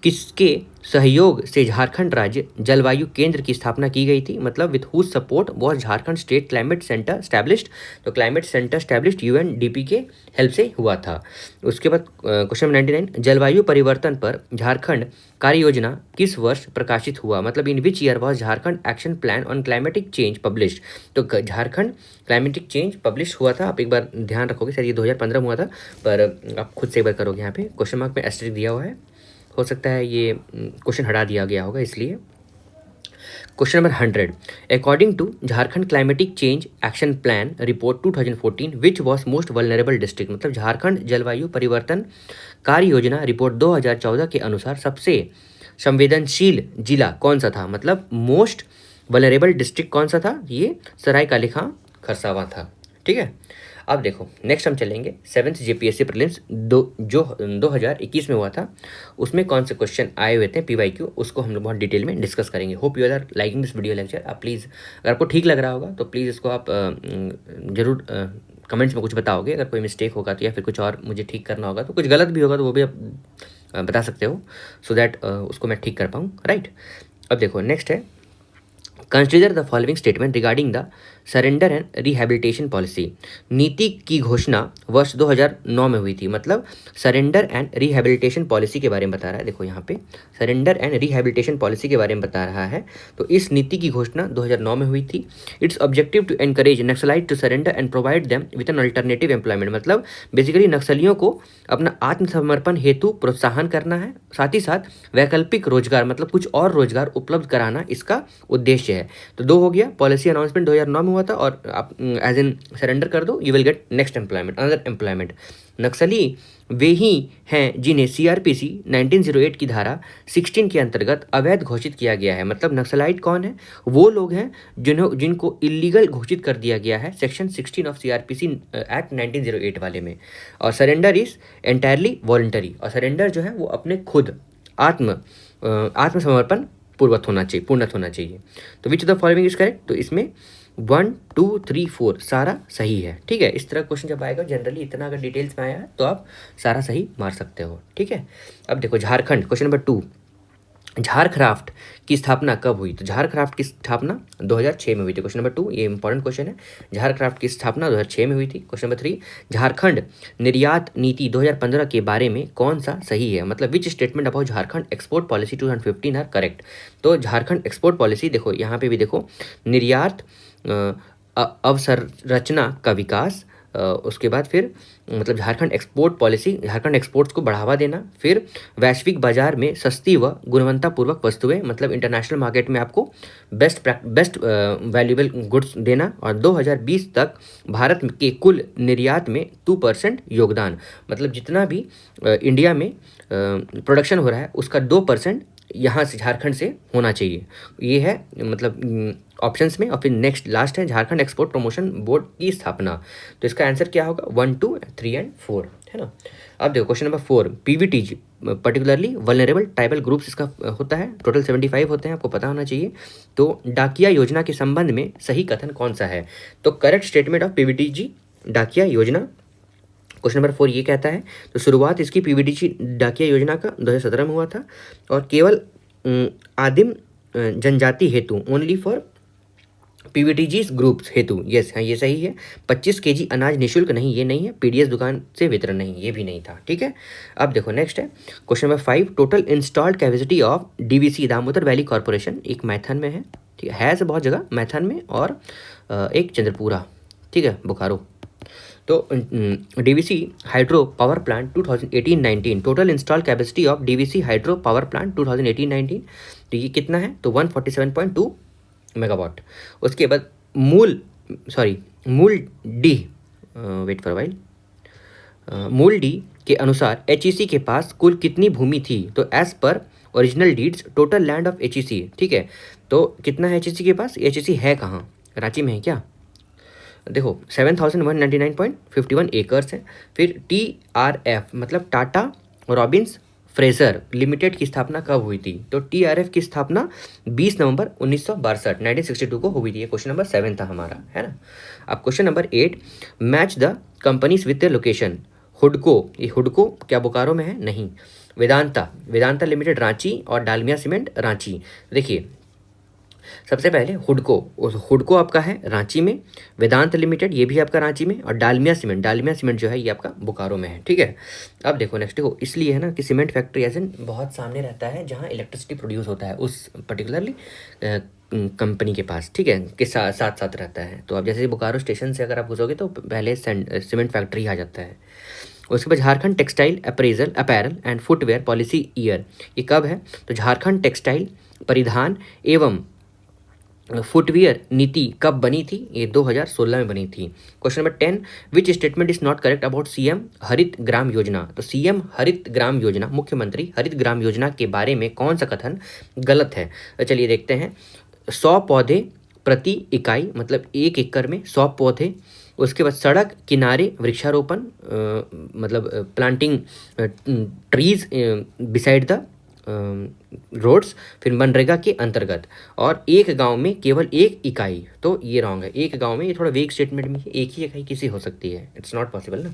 किसके सहयोग से झारखंड राज्य जलवायु केंद्र की स्थापना की गई थी? मतलब with whose support was Jharkhand state climate centre established? तो क्लाइमेट सेंटर स्टैब्लिश्ड UNDP के हेल्प से हुआ था। उसके बाद क्वेश्चन 99, जलवायु परिवर्तन पर झारखंड कार्य योजना किस वर्ष प्रकाशित हुआ? मतलब in which year was Jharkhand action plan on climatic change published? तो झारखंड क्लाइमेटिक चेंज पब्लिश हुआ था, आप एक बार ध्यान रखोगे, शायद ये 2015 में हुआ था, पर आप खुद से एक बार करोगे। यहाँ पे क्वेश्चन मार्क में एस्टेरिक दिया हुआ है, हो सकता है ये क्वेश्चन हटा दिया गया होगा इसलिए। Question number 100, according to Jharkhand climatic change action plan report 2014 which was most vulnerable district? मतलब झारखंड जलवायु परिवर्तन कार्य योजना रिपोर्ट 2014 के अनुसार सबसे संवेदनशील जिला कौन सा था? मतलब मोस्ट वल्नरेबल डिस्ट्रिक्ट कौन सा था? ये सरायकालेखां खरसावां था, ठीक है। अब देखो नेक्स्ट हम चलेंगे 7th JPSC प्रीलिम्स जो 2021 में हुआ था, उसमें कौन से क्वेश्चन आए हुए थे PYQ, उसको हम लोग बहुत डिटेल में डिस्कस करेंगे। Hope you are liking this video lecture. आप प्लीज़, अगर आपको ठीक लग रहा होगा तो प्लीज़ इसको आप ज़रूर कमेंट्स में कुछ बताओगे। अगर कोई मिस्टेक होगा तो, या फिर कुछ और मुझे ठीक करना होगा, तो कुछ गलत भी होगा तो वो भी आप बता सकते हो, सो दैट उसको मैं ठीक कर पाऊँ, राइट। अब देखो नेक्स्ट है, consider the following statement regarding the surrender and rehabilitation policy. नीति की घोषणा वर्ष 2009 में हुई थी। मतलब सरेंडर एंड रिहेबिलिटेशन पॉलिसी के बारे में बता रहा है। देखो यहाँ पे सरेंडर एंड रिहेबिलिटेशन पॉलिसी के बारे में बता रहा है। तो इस नीति की घोषणा 2009 में हुई थी। Its objective to encourage naxalite to surrender and provide them with an alternative employment. मतलब बेसिकली नक्सलियों को अपना आत्मसमर्पण हेतु प्रोत्साहन करना है, साथ ही साथ वैकल्पिक रोजगार मतलब कुछ और रोजगार उपलब्ध कराना इसका उद्देश्य है। तो 2 हो गया, पॉलिसी अनाउंसमेंट 2009 में हुआ था, और आप एज इन सरेंडर कर दो, you will get next employment, another employment. नक्सली वे ही हैं जिन्हें CRPC 1908 की धारा 16 के अंतर्गत अवैध घोषित किया गया है। मतलब नक्सलाइट कौन है? वो लोग हैं जिनको इलीगल घोषित कर दिया गया है सेक्शन 16 ऑफ CRPC एक्ट 1908 वाले में। और सरेंडर इज एंटायरली वॉलंटरी, और सरेंडर जो है वो अपने खुद आत्मसमर्पण पूर्णत होना चाहिए। तो विच of the following is correct? तो इसमें 1 2 3 4 सारा सही है, ठीक है। इस तरह क्वेश्चन जब आएगा जनरली इतना अगर डिटेल्स में आया है तो आप सारा सही मार सकते हो, ठीक है। अब देखो झारखंड, क्वेश्चन नंबर 2, झारक्राफ्ट की स्थापना कब हुई? तो झारक्राफ्ट की स्थापना 2006 में हुई थी। क्वेश्चन नंबर 2 ये इंपॉर्टेंट क्वेश्चन है। झारक्राफ्ट की स्थापना 2006 में हुई थी। क्वेश्चन नंबर 3, झारखंड निर्यात नीति 2015 के बारे में कौन सा सही है? मतलब which statement about Jharkhand export policy 2015 are correct? तो झारखंड एक्सपोर्ट पॉलिसी देखो यहाँ पे भी देखो, निर्यात अवसंरचना का विकास, उसके बाद फिर मतलब Jharkhand export policy, Jharkhand exports को बढ़ावा देना, फिर वैश्विक बाजार में सस्ती व गुणवत्तापूर्वक वस्तुएं, मतलब इंटरनेशनल मार्केट में आपको बेस्ट वैल्यूएबल गुड्स देना, और 2020 तक भारत के कुल निर्यात में 2% योगदान, मतलब जितना भी इंडिया में प्रोडक्शन हो रहा है उसका 2% यहाँ से झारखंड से होना चाहिए। ये है मतलब ऑप्शंस में। और फिर नेक्स्ट लास्ट है झारखंड एक्सपोर्ट प्रमोशन बोर्ड की स्थापना। तो इसका आंसर क्या होगा? 1 2 3 एंड 4, है ना। अब देखो question number 4, PVTG particularly vulnerable tribal groups इसका होता है, टोटल 75 होते हैं, आपको पता होना चाहिए। तो डाकिया योजना के संबंध में सही कथन कौन सा है? तो करेक्ट स्टेटमेंट ऑफ पीवीटीजी डाकिया योजना, क्वेश्चन नंबर 4 ये कहता है। तो शुरुआत इसकी पीवीटीजी डाकिया योजना का 2017 में हुआ था, और केवल आदिम जनजाति हेतु, ओनली फॉर पीवीटीजीज ग्रुप्स हेतु, यस हाँ ये सही है। 25 केजी अनाज निःशुल्क नहीं, ये नहीं है। पीडीएस दुकान से वितरण नहीं, ये भी नहीं था, ठीक है। अब देखो नेक्स्ट है question number 5, total installed capacity of DVC Damodar valley corporation, एक मैथन में है, ठीक है से बहुत जगह मैथन में, और एक चंद्रपुरा, ठीक है, बोकारो। तो DVC hydro power plant 2018-19, total install capacity of DVC hydro power plant 2018-19, तो ये कितना है? तो 147.2 मेगावाट। उसके बाद मूल डी, वेट फॉर वाइल, मूल डी के अनुसार एचईसी के पास कुल कितनी भूमि थी? तो as per original deeds total land of HEC, ठीक है। तो कितना है एचईसी के पास? एचईसी है कहाँ? रांची में है क्या? देखो 7199.51 एकर्स है। फिर TRF मतलब टाटा रॉबिन्स फ्रेजर लिमिटेड की स्थापना कब हुई थी? तो TRF की स्थापना 20 नवंबर 1962 को हुई थी। ये क्वेश्चन नंबर 7 था हमारा, है ना। अब question number 8, match the companies with the location. हुडको, ये हुडको क्या बोकारो में है? नहीं। वेदांता लिमिटेड रांची, और डालमिया सीमेंट रांची। देखिए सबसे पहले हुडको आपका है रांची में, वेदांत लिमिटेड ये भी आपका रांची में, और डालमिया सीमेंट जो है ये आपका बोकारो में है, ठीक है। अब देखो नेक्स्ट देखो, इसलिए है ना कि सीमेंट फैक्ट्री ऐसे बहुत सामने रहता है जहाँ इलेक्ट्रिसिटी प्रोड्यूस होता है उस पर्टिकुलरली कंपनी के पास, ठीक है, के साथ रहता है। तो अब जैसे बोकारो स्टेशन से अगर आप घुसोगे तो पहले सीमेंट फैक्ट्री आ जाता है। उसके बाद Jharkhand textile apparel and footwear policy year, ये कब है? तो झारखंड टेक्सटाइल परिधान एवं फुटवियर नीति कब बनी थी? ये 2016 में बनी थी। Question number 10, which statement is not correct about CM हरित ग्राम योजना? तो सीएम हरित ग्राम योजना, मुख्यमंत्री हरित ग्राम योजना के बारे में कौन सा कथन गलत है? तो चलिए देखते हैं। 100 पौधे प्रति इकाई, मतलब 1 एकड़ में 100 पौधे। उसके बाद सड़क किनारे वृक्षारोपण, मतलब planting trees beside the roads. फिर मनरेगा के अंतर्गत, और एक गांव में केवल 1 इकाई, तो ये रॉन्ग है। एक गांव में, ये थोड़ा वेग स्टेटमेंट में, एक ही इकाई किसी हो सकती है, इट्स नॉट पॉसिबल ना।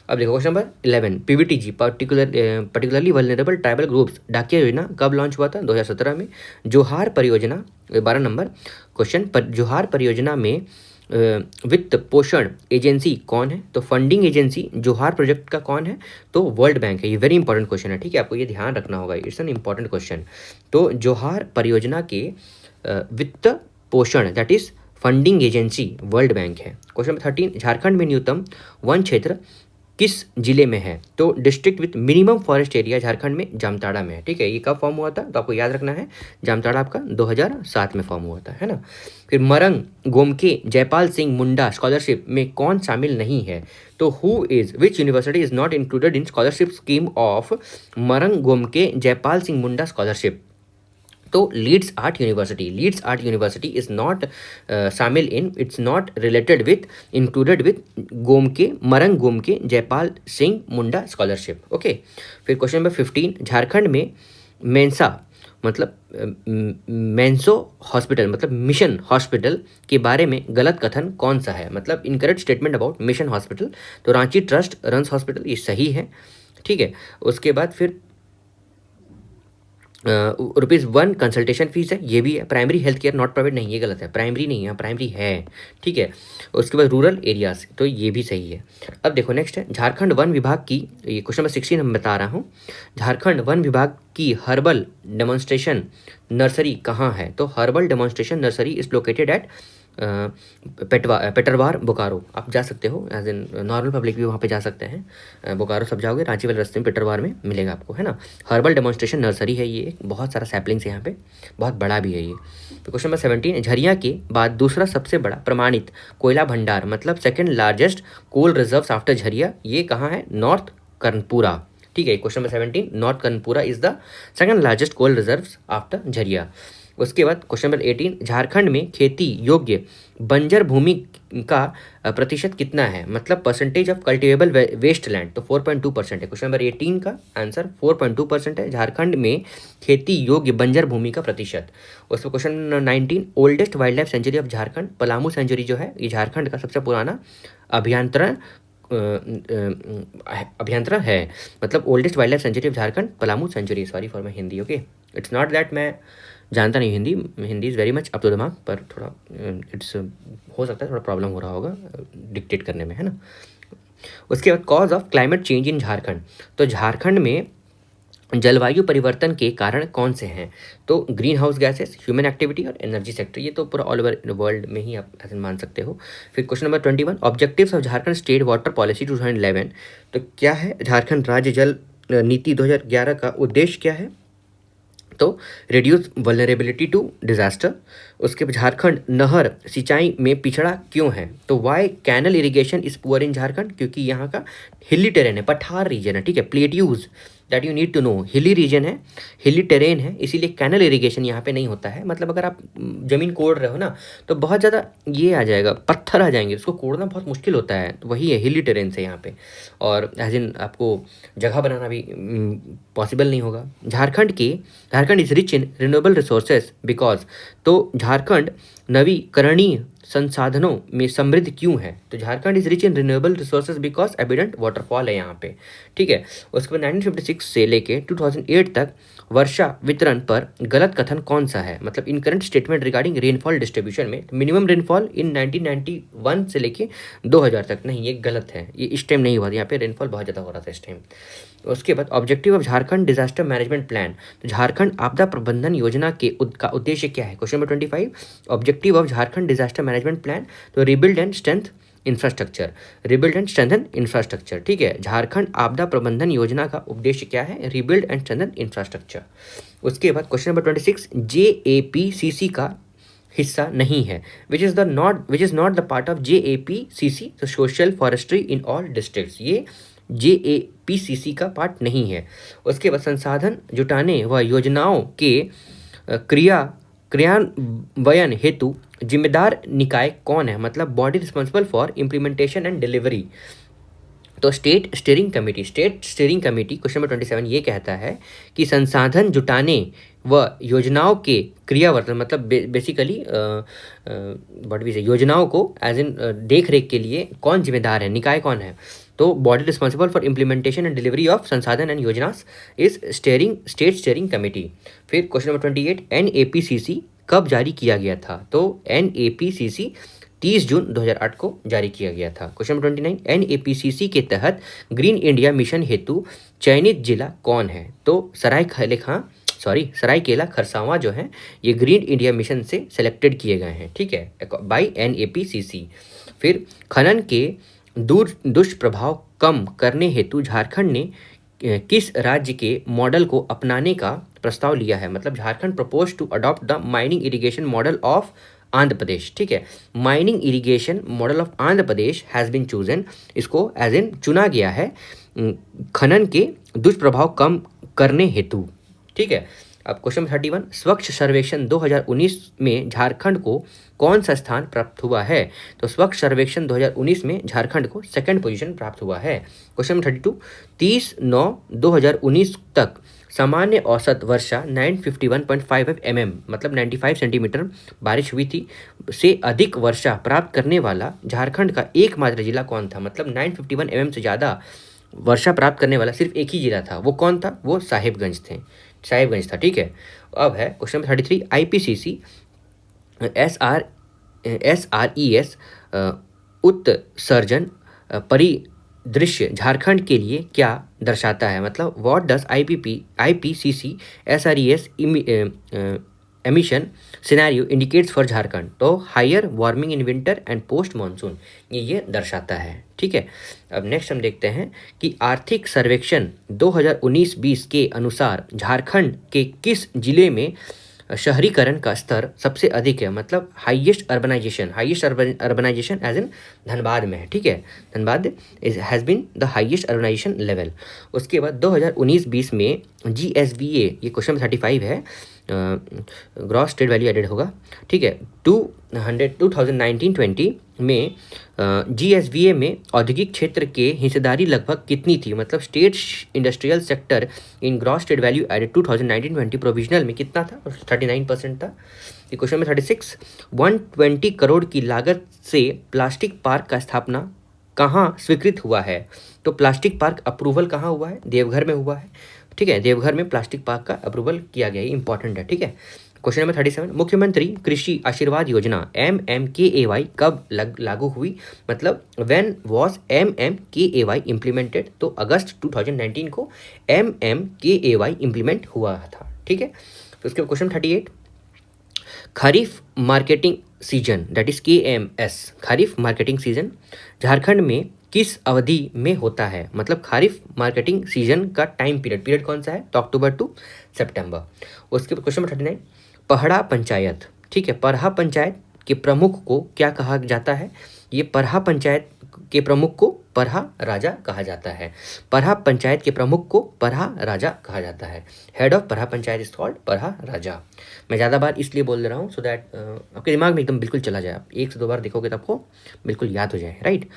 अब देखो question number 11, PVTG particularly vulnerable tribal groups डाकिया योजना कब लॉन्च हुआ था? 2017 में। जोहार परियोजना 12 नंबर क्वेश्चन पर, जोहार परियोजना में वित्त पोषण एजेंसी कौन है? तो फंडिंग एजेंसी जोहार प्रोजेक्ट का कौन है? तो वर्ल्ड बैंक है। ये वेरी इंपॉर्टेंट क्वेश्चन है, ठीक है, आपको ये ध्यान रखना होगा, इट्स एन इंपॉर्टेंट क्वेश्चन। तो जोहार परियोजना के वित्त पोषण that is funding agency world bank है। क्वेश्चन नंबर 13, झारखंड में न्यूनतम वन क्षेत्र किस जिले में है? तो district with minimum forest area Jharkhand में जामताड़ा में है, ठीक है। ये कब फॉर्म हुआ था? तो आपको याद रखना है, जामताड़ा आपका 2007 में फॉर्म हुआ था, है ना। फिर मरंग गोमके जयपाल सिंह मुंडा स्कॉलरशिप में कौन शामिल नहीं है? तो which university is not included in scholarship scheme of Marang Gomke Jaipal Singh Munda scholarship? तो Leeds art university is not शामिल in, it's not related with, included with Marang Gomke Jaipal Singh Munda scholarship, okay. फिर क्वेश्चन नंबर 15, झारखंड में मेंसा मतलब मेंसो हॉस्पिटल मतलब मिशन हॉस्पिटल के बारे में गलत कथन कौन सा है, मतलब incorrect statement about mission hospital. तो रांची ट्रस्ट रन्स हॉस्पिटल, ये सही है, ठीक है। उसके बाद फिर ₹1 कंसल्टेशन फीस है, ये भी है। Primary health care not private, नहीं ये गलत है, प्राइमरी नहीं है, प्राइमरी है, ठीक है। उसके बाद रूरल एरियाज, तो ये भी सही है। अब देखो नेक्स्ट है झारखंड वन विभाग की, ये क्वेश्चन नंबर 16 हम बता रहा हूँ। झारखंड वन विभाग की हर्बल डेमोन्स्ट्रेशन नर्सरी कहाँ है? तो herbal demonstration nursery is located at Petarwar Bokaro. आप जा सकते हो, एज इन नॉर्मल पब्लिक भी वहाँ पे जा सकते हैं। बोकारो सब जाओगे, रांची वाले रास्ते में पेटरवार में मिलेगा आपको, है ना। हर्बल डेमोन्स्ट्रेशन नर्सरी है ये, बहुत सारा सैपलिंग्स यहाँ पे, बहुत बड़ा भी है ये। तो क्वेश्चन नंबर 17, झरिया के बाद दूसरा सबसे बड़ा प्रमाणित कोयला भंडार मतलब second largest coal reserve after Jharia, ये कहाँ है? नॉर्थ कर्णपुरा, ठीक है। Question number 17, north Karanpura is the second largest coal reserve after Jharia. उसके बाद क्वेश्चन नंबर 18, झारखंड में खेती योग्य बंजर भूमि का प्रतिशत कितना है, मतलब percentage of cultivable waste land, तो 4.2% है। क्वेश्चन नंबर 18 का आंसर 4.2% है, झारखंड में खेती योग्य बंजर भूमि का प्रतिशत। उसमें question number 19, oldest wild life sanctuary of Jharkhand, Palamu sanctuary जो है ये झारखंड का सबसे पुराना अभियांत्रण अभियंत्रण है, मतलब oldest wild life sanctuary of Jharkhand Palamu sanctuary. Sorry for my Hindi, okay, it's not that मैं जानता नहीं Hindi, Hindi is very much up to दिमाग, पर थोड़ा इट्स हो सकता है थोड़ा प्रॉब्लम हो रहा होगा डिक्टेट करने में, है ना। उसके बाद cause of climate change in Jharkhand, तो झारखंड में जलवायु परिवर्तन के कारण कौन से हैं? तो green house gases, human activity और एनर्जी सेक्टर, ये तो पूरा ऑल ओवर वर्ल्ड में ही आप ऐसे मान सकते हो। फिर question number 21, objectives of Jharkhand state water policy 2011, तो क्या है झारखंड राज्य जल नीति 2011 का उद्देश्य क्या है? तो रिड्यूस वल्नरेबिलिटी टू डिजास्टर। उसके बाद झारखंड नहर सिंचाई में पिछड़ा क्यों है? तो why canal irrigation is poor in Jharkhand, क्योंकि यहाँ का हिली टेरेन है, पठार रीजन है, ठीक है। Plateaus that you need to know, hilly region है, हिली टेरेन है, इसीलिए कैनल इरिगेशन यहाँ पे नहीं होता है। मतलब अगर आप ज़मीन कोड़ रहे हो ना तो बहुत ज़्यादा ये आ जाएगा, पत्थर आ जाएंगे, उसको कोड़ना बहुत मुश्किल होता है, तो वही है हिली टेरेन से यहाँ पे, और एज इन आपको जगह बनाना भी पॉसिबल नहीं होगा। Jharkhand is rich in renewable resources because, तो झारखंड नवीकरणीय संसाधनों में समृद्ध क्यों है? तो Jharkhand is rich in renewable resources because abundant waterfall है यहाँ पे, ठीक है। उसके बाद 1956 से लेके 2008 तक वर्षा वितरण पर गलत कथन कौन सा है? मतलब incorrect statement regarding rainfall distribution में, मिनिमम रेनफॉल इन 1991 से लेके 2000 तक, नहीं ये गलत है, ये इस टाइम नहीं हुआ था, यहाँ पे रेनफॉल बहुत ज़्यादा हो रहा था इस टाइम। उसके बाद objective of Jharkhand disaster management plan, तो झारखंड आपदा प्रबंधन योजना का उद्देश्य क्या है? Question number 25, objective of Jharkhand disaster management plan, तो rebuild and strength infrastructure, rebuild and strengthen infrastructure, ठीक है। झारखंड आपदा प्रबंधन योजना का उद्देश्य क्या है? Rebuild and strengthen infrastructure. उसके बाद क्वेश्चन नंबर 26, JAPCC का हिस्सा नहीं है, विच is not the part of JAPCC, तो social forestry in all districts, ये JAPCC का पार्ट नहीं है। उसके बाद संसाधन जुटाने व योजनाओं के क्रियान्वयन हेतु जिम्मेदार निकाय कौन है? मतलब body responsible for implementation and delivery, तो state steering committee. Question number 27 ये कहता है कि संसाधन जुटाने व योजनाओं के क्रियावर्तन, मतलब बेसिकली व्हाट वी से, योजनाओं को एज इन देख रेख के लिए कौन जिम्मेदार है, निकाय कौन है? तो body responsible for implementation and delivery of संसाधन एंड योजना इज स्टेट स्टीयरिंग कमेटी। फिर क्वेश्चन नंबर 28, NAPCC कब जारी किया गया था? तो NAPCC 30 जून 2008 को जारी किया गया था। क्वेश्चन नंबर 29, NAPCC के तहत ग्रीन इंडिया मिशन हेतु चयनित जिला कौन है? तो सरायकेला खरसावां जो है ये ग्रीन इंडिया मिशन से सेलेक्टेड किए गए हैं, ठीक है, बाय NAPCC। फिर खनन के दुष्प्रभाव कम करने हेतु झारखंड ने किस राज्य के मॉडल को अपनाने का प्रस्ताव लिया है? मतलब Jharkhand propose to adopt the mining irrigation model of Andhra Pradesh, ठीक है। Mining irrigation model of Andhra Pradesh has been chosen, इसको एज इन चुना गया है खनन के दुष्प्रभाव कम करने हेतु, ठीक है। अब क्वेश्चन 31, स्वच्छ सर्वेक्षण 2019 में झारखंड को कौन सा स्थान प्राप्त हुआ है? तो स्वच्छ सर्वेक्षण 2019 में झारखंड को सेकंड पोजीशन प्राप्त हुआ है। क्वेश्चन 32, 30/9/2019 तक सामान्य औसत वर्षा 951.55 mm मतलब 95 सेंटीमीटर बारिश हुई थी से अधिक वर्षा प्राप्त करने वाला झारखंड का एकमात्र जिला कौन था? मतलब 951 mm से ज़्यादा वर्षा प्राप्त करने वाला सिर्फ एक ही जिला था, वो कौन था? वो साहिबगंज था। ठीक है, अब है क्वेश्चन नंबर 33। IPCC SRES उत्सर्जन परिदृश्य झारखंड के लिए क्या दर्शाता है? मतलब what does IPCC SRES emission scenario indicates for Jharkhand? तो higher warming in winter and post monsoon, ये दर्शाता है। ठीक है, अब नेक्स्ट हम देखते हैं कि आर्थिक सर्वेक्षण 2019-20 के अनुसार झारखंड के किस जिले में शहरीकरण का स्तर सबसे अधिक है? मतलब highest urbanisation as in Dhanbad में है। ठीक है, Dhanbad has been the highest urbanisation level. उसके बाद 2019-20 में GSVA, ये क्वेश्चन 35 है, ग्रॉस स्टेट वैल्यू एडेड होगा। ठीक है, 2019-20 में GSVA में औद्योगिक क्षेत्र के हिस्सेदारी लगभग कितनी थी? मतलब state industrial sector in gross state value added 2019-20 provisional में कितना था? 39% था। क्वेश्चन में 36, 120 करोड़ की लागत से प्लास्टिक पार्क का स्थापना कहाँ स्वीकृत हुआ है? तो प्लास्टिक पार्क अप्रूवल कहाँ हुआ है? देवघर में हुआ है। ठीक है, देवघर में प्लास्टिक पार्क का अप्रूवल किया गया है, इंपॉर्टेंट है। ठीक है, क्वेश्चन नंबर 37, मुख्यमंत्री कृषि आशीर्वाद योजना MMKAY कब लागू हुई? मतलब व्हेन वॉज MMKAY इम्प्लीमेंटेड? तो अगस्त 2019 को MMKAY इम्प्लीमेंट हुआ था। ठीक है, तो उसके बाद question 38, kharif marketing season that is KMS, kharif marketing season Jharkhand में किस अवधि में होता है? मतलब खरीफ मार्केटिंग सीजन का पीरियड कौन सा है? तो अक्टूबर टू सितंबर। उसके बाद क्वेश्चन नंबर 39, पहड़ा पंचायत, ठीक है, परहा पंचायत के प्रमुख को क्या कहा जाता है? ये परहा पंचायत के प्रमुख को परहा राजा कहा जाता है। परहा पंचायत के प्रमुख को परहा राजा कहा जाता है। Head of Parha panchayat is called Parha Raja. मैं ज़्यादा बार इसलिए बोल दे रहा हूँ सो दैट आपके दिमाग में एकदम बिल्कुल चला जाए, आप 1 से 2 बार देखोगे तो आपको बिल्कुल याद हो जाए, राइट।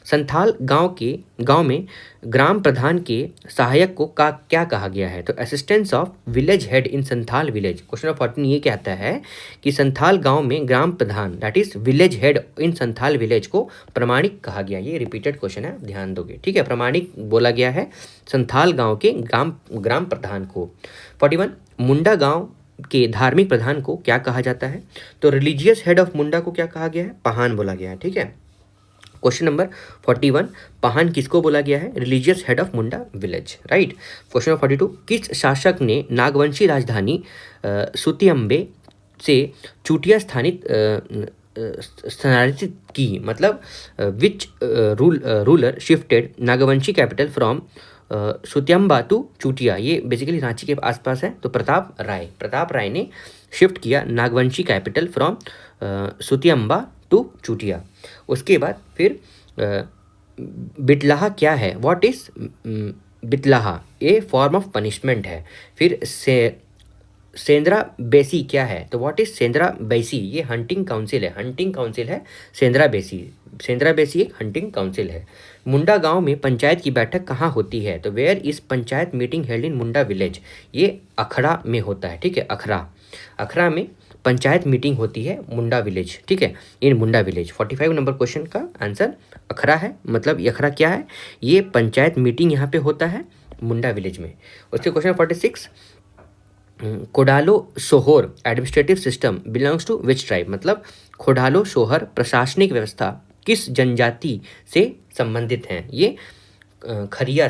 संथाल गांव में ग्राम प्रधान के सहायक को क्या कहा गया है? तो assistance of village head in Santhal village. Question number 14 ये कहता है कि संथाल गांव में ग्राम प्रधान that is village head in Santhal village को प्रमाणिक कहा गया। ये रिपीटेड क्वेश्चन है, ध्यान दोगे। ठीक है, प्रमाणिक बोला गया है संथाल गांव के ग्राम प्रधान को। 41, मुंडा गांव के धार्मिक प्रधान को क्या कहा जाता है? तो रिलीजियस हेड ऑफ मुंडा को क्या कहा गया है? पहान बोला गया है। ठीक है, क्वेश्चन नंबर 41, पहान किसको बोला गया है? Religious head of Munda village, right. Question number 42, किस शासक ने नागवंशी राजधानी सुतियम्बे से चुटिया स्थानांतरित की? मतलब which ruler shifted Nagvanshi capital from Sutiyamba to Chutia? ये बेसिकली रांची के आसपास है, तो प्रताप राय ने शिफ्ट किया Nagvanshi capital from Sutiyamba to Chutia. उसके बाद फिर बिटलाहा क्या है? What is Bitlaha? A form of punishment है। फिर सेंद्रा बेसी क्या है? तो व्हाट इज सेंद्रा बेसी? ये हंटिंग काउंसिल है सेंद्रा बेसी एक हंटिंग काउंसिल है। मुंडा गांव में पंचायत की बैठक कहाँ होती है? तो where is panchayat meeting held in Munda village? ये अखड़ा में होता है। ठीक है, अखड़ा में पंचायत मीटिंग होती है मुंडा विलेज। ठीक है, इन मुंडा विलेज। 45 नंबर क्वेश्चन का आंसर अखड़ा है। मतलब ये अखड़ा क्या है? ये पंचायत मीटिंग यहाँ पे होता है मुंडा विलेज में। उसके question 46, Khodalo Sohor administrative system belongs to which tribe? मतलब खोडालो सोहर प्रशासनिक व्यवस्था किस जनजाति से संबंधित हैं? ये खरिया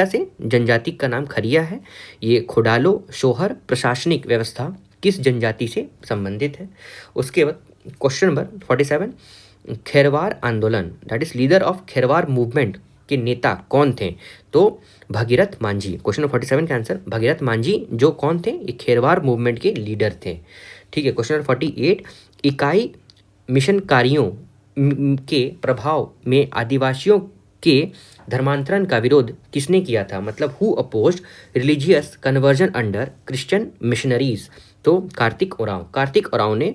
से जनजाति का नाम खरिया है। ये खोडालो सोहर प्रशासनिक व्यवस्था किस जनजाति से संबंधित है? उसके बाद क्वेश्चन नंबर 47, खेरवार आंदोलन that is leader of Kherwar movement के नेता कौन थे? तो भगीरथ मांझी। क्वेश्चन नंबर 47 का आंसर भगीरथ मांझी जो कौन थे? ये खेरवार मूवमेंट के लीडर थे। ठीक है, क्वेश्चन नंबर 48, इकाई मिशनकारियों के प्रभाव में आदिवासियों के धर्मांतरण का विरोध किसने किया था? मतलब who opposed religious conversion under Christian missionaries? तो कार्तिक ओरांव ने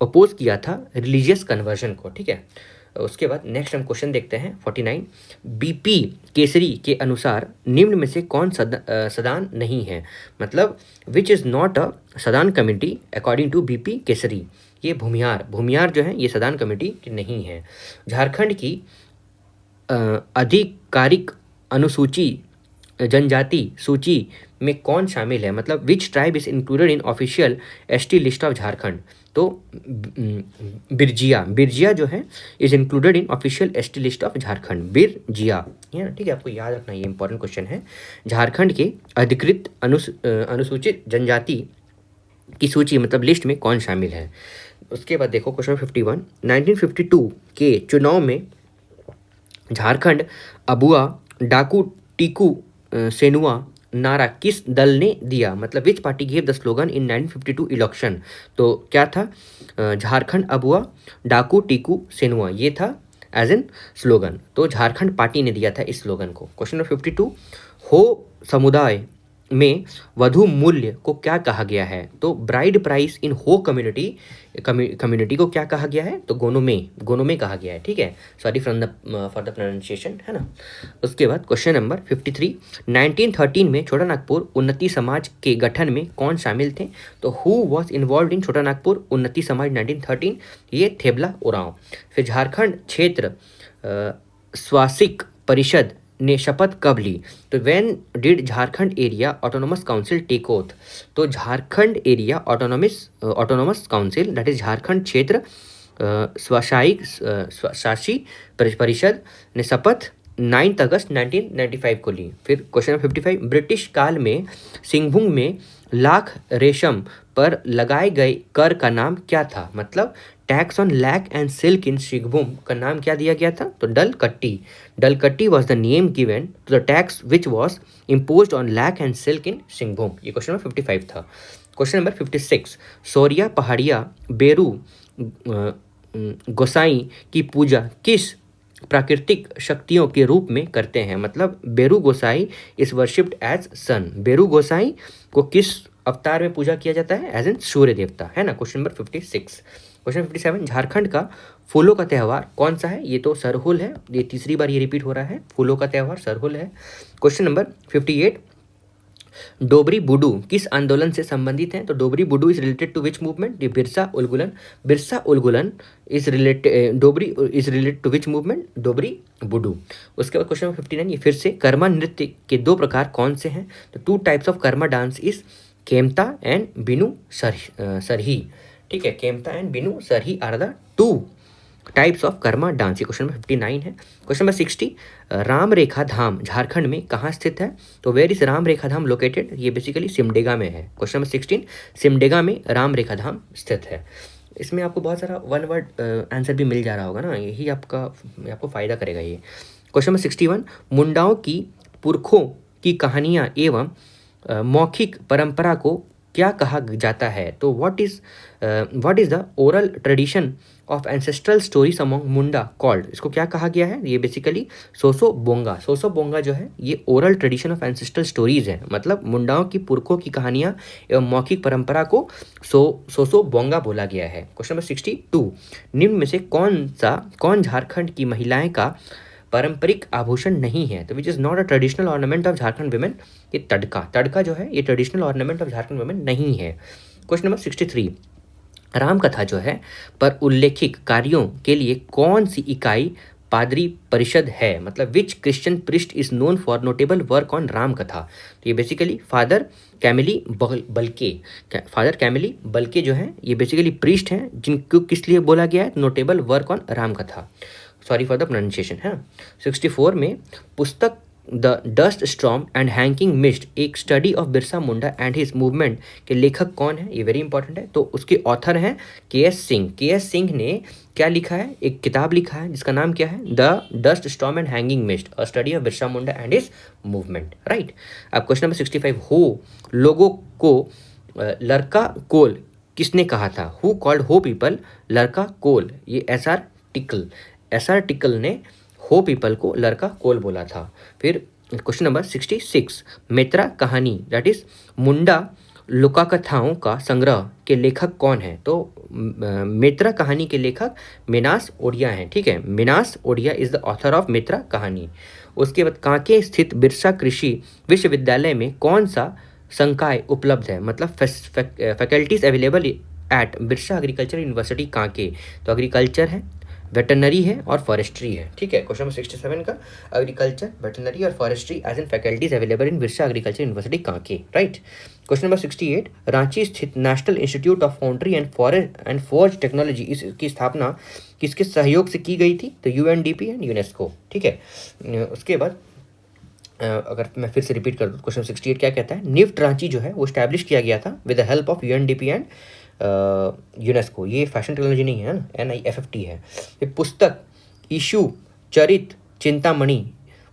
अपोज किया था रिलीजियस कन्वर्जन को। ठीक है, उसके बाद नेक्स्ट हम क्वेश्चन देखते हैं 49। बीपी केसरी के अनुसार निम्न में से कौन सदान नहीं है, मतलब which is not a Sadan committee according to BP Kesari. ये भूमियार जो है ये सदान कमेटी की नहीं है। झारखंड की आधिकारिक अनुसूची जनजाति सूची में कौन शामिल है, मतलब विच tribe is included in official ST list of Jharkhand. तो बिरजिया जो है is included in official ST list of Jharkhand, Birjia, है ना, ठीक है, आपको याद रखना, ये इंपॉर्टेंट क्वेश्चन है। झारखंड के अधिकृत अनुसूचित जनजाति की सूची मतलब लिस्ट में कौन शामिल है। उसके बाद देखो क्वेश्चन 51। 1952 के चुनाव में झारखंड अबुआ डाकू टीकू सेनुआ नारा किस दल ने दिया, मतलब विच party gave the slogan in 1952 election. तो क्या था, झारखंड अबुआ डाकू टीकू सेनुआ, ये था एज एन स्लोगन, तो झारखंड पार्टी ने दिया था इस स्लोगन को। Question number 52। हो समुदाय में वधु मूल्य को क्या कहा गया है, तो ब्राइड प्राइस इन हो कम्युनिटी को क्या कहा गया है, तो गोनोमे कहा गया है, ठीक है, सॉरी फॉर द प्रोनाउंसिएशन, है ना। उसके बाद क्वेश्चन नंबर 53। 1913 में छोटा नागपुर उन्नति समाज के गठन में कौन शामिल थे, तो who was involve in Chota Nagpur उन्नति समाज 1913, ये थेबला उरांव। फिर झारखंड क्षेत्र स्वासिक परिषद ने शपथ कब ली, तो when did Jharkhand area autonomous council take oath, तो Jharkhand area autonomous council that is Jharkhand क्षेत्र शासी परिषद ने शपथ 9 अगस्त 1995 को ली। फिर क्वेश्चन 55। ब्रिटिश काल में सिंहभूम में लाख रेशम पर लगाए गए कर का नाम क्या था, मतलब tax on lac and silk in Singhbhum का नाम क्या दिया गया था, तो Dalkatti was the name given to the tax which was imposed on lac and silk in Singhbhum. ये क्वेश्चन नंबर 55 था। Question number 56। सौरिया पहाड़िया बेरू गोसाई की पूजा किस प्राकृतिक शक्तियों के रूप में करते हैं, मतलब बेरू गोसाई इज वर्शिप्ड एज सन, बेरू गोसाई को किस अवतार में पूजा किया जाता है, एज एन सूर्य देवता, है ना। Question number 56। क्वेश्चन 57। झारखंड का फूलों का त्यौहार कौन सा है, ये तो सरहुल है, ये तीसरी बार ये रिपीट हो रहा है, फूलों का त्यौहार सरहुल है। Question number 58। डोबरी बुडू किस आंदोलन से संबंधित हैं, तो Dobri Budu is related to which movement, Birsa Ulgulan is related, Dobri is related to which movement, Dobri Budu. उसके बाद क्वेश्चन 59। ये फिर से कर्मा नृत्य के दो प्रकार कौन से हैं, तो 2 types of Karma dance is Kemta and Binu Sarhi, ठीक है, Kemta and Binu Sarhi are the 2 types of Karma dance. ये क्वेश्चन नंबर 59 है। Question number 60। राम रेखा धाम झारखंड में कहाँ स्थित है, तो where is Ram Rekha Dham located, ये बेसिकली सिमडेगा में है। Question number 16। सिमडेगा में राम रेखा धाम स्थित है। इसमें आपको बहुत सारा वन वर्ड आंसर भी मिल जा रहा होगा ना, यही आपको फायदा करेगा ये। Question number 61। मुंडाओं की पुरखों की कहानियाँ एवं मौखिक परंपरा को क्या कहा जाता है, तो what is the oral tradition of ancestral stories among Munda called, इसको क्या कहा गया है, ये बेसिकली सोसो बोंगा जो है ये oral tradition of ancestral stories है, मतलब मुंडाओं की पुरखों की कहानियाँ एवं मौखिक परंपरा को सोसो बोंगा बोला गया है। Question number 62। निम्न में से कौन झारखंड की महिलाएं का पारंपरिक आभूषण नहीं है, तो which is not a traditional ornament of Jharkhand women, ये तड़का जो है ये traditional ornament of Jharkhand women नहीं है। Question number 63। रामकथा जो है पर उल्लेखित कार्यों के लिए कौन सी इकाई पादरी परिषद है, मतलब which Christian priest is known for notable work on Ram Katha, तो ये बेसिकली फादर कैमिली बल्के जो है ये बेसिकली प्रिस्ट हैं जिनको किस लिए बोला गया है, नोटेबल वर्क ऑन राम कथा, सॉरी फॉर द प्रोनाउंसिएशन, है। 64 में पुस्तक the dust storm and hanging mist एक study of Birsa Munda and his movement के लेखक कौन है, ये वेरी इंपॉर्टेंट है, तो उसके ऑथर हैं के.एस. सिंह ने क्या लिखा है, एक किताब लिखा है जिसका नाम क्या है, the dust storm and hanging mist a study of Birsa Munda and his movement, right. अब क्वेश्चन नंबर 65। हो लोगों को लड़का कोल किसने कहा था, हु कॉल्ड हो पीपल लड़का कोल, ये एस.आर. टिकल ने हो पीपल को लड़का कोल बोला था। फिर क्वेश्चन नंबर 66। मेत्रा कहानी दैट इज मुंडा लोककथाओं का संग्रह के लेखक कौन है? तो मित्रा कहानी के लेखक मिनास ओडिया हैं, ठीक है। Minas Odia is the author of Mitra Kahani. उसके बाद कांके स्थित बिरसा कृषि विश्वविद्यालय में कौन सा संकाय उपलब्ध है? मतलब faculties available at Birsa agriculture university Kanke. तो एग्रीकल्चर है, वेटरनरी है और फॉरेस्ट्री है, ठीक है। क्वेश्चन नंबर 67 का एग्रीकल्चर, वेटरनरी और forestry as in faculties available in Birsa agriculture university Kanke, right. Question number 68 Ranchi स्थित national institute of foundry and forge technology इसकी स्थापना किसके सहयोग से की गई थी? तो यूएनडीपी एंड यूनेस्को, ठीक है। उसके बाद अगर मैं फिर से रिपीट कर दूँ, क्वेश्चन 68 क्या कहता है? निफ्ट रांची जो है वो स्टैब्लिश किया गया था with the help of UNDP and UNESCO. ये फैशन टेक्नोलॉजी नहीं है ना, NIFFT है। ये पुस्तक ईशु चरित चिंतामणि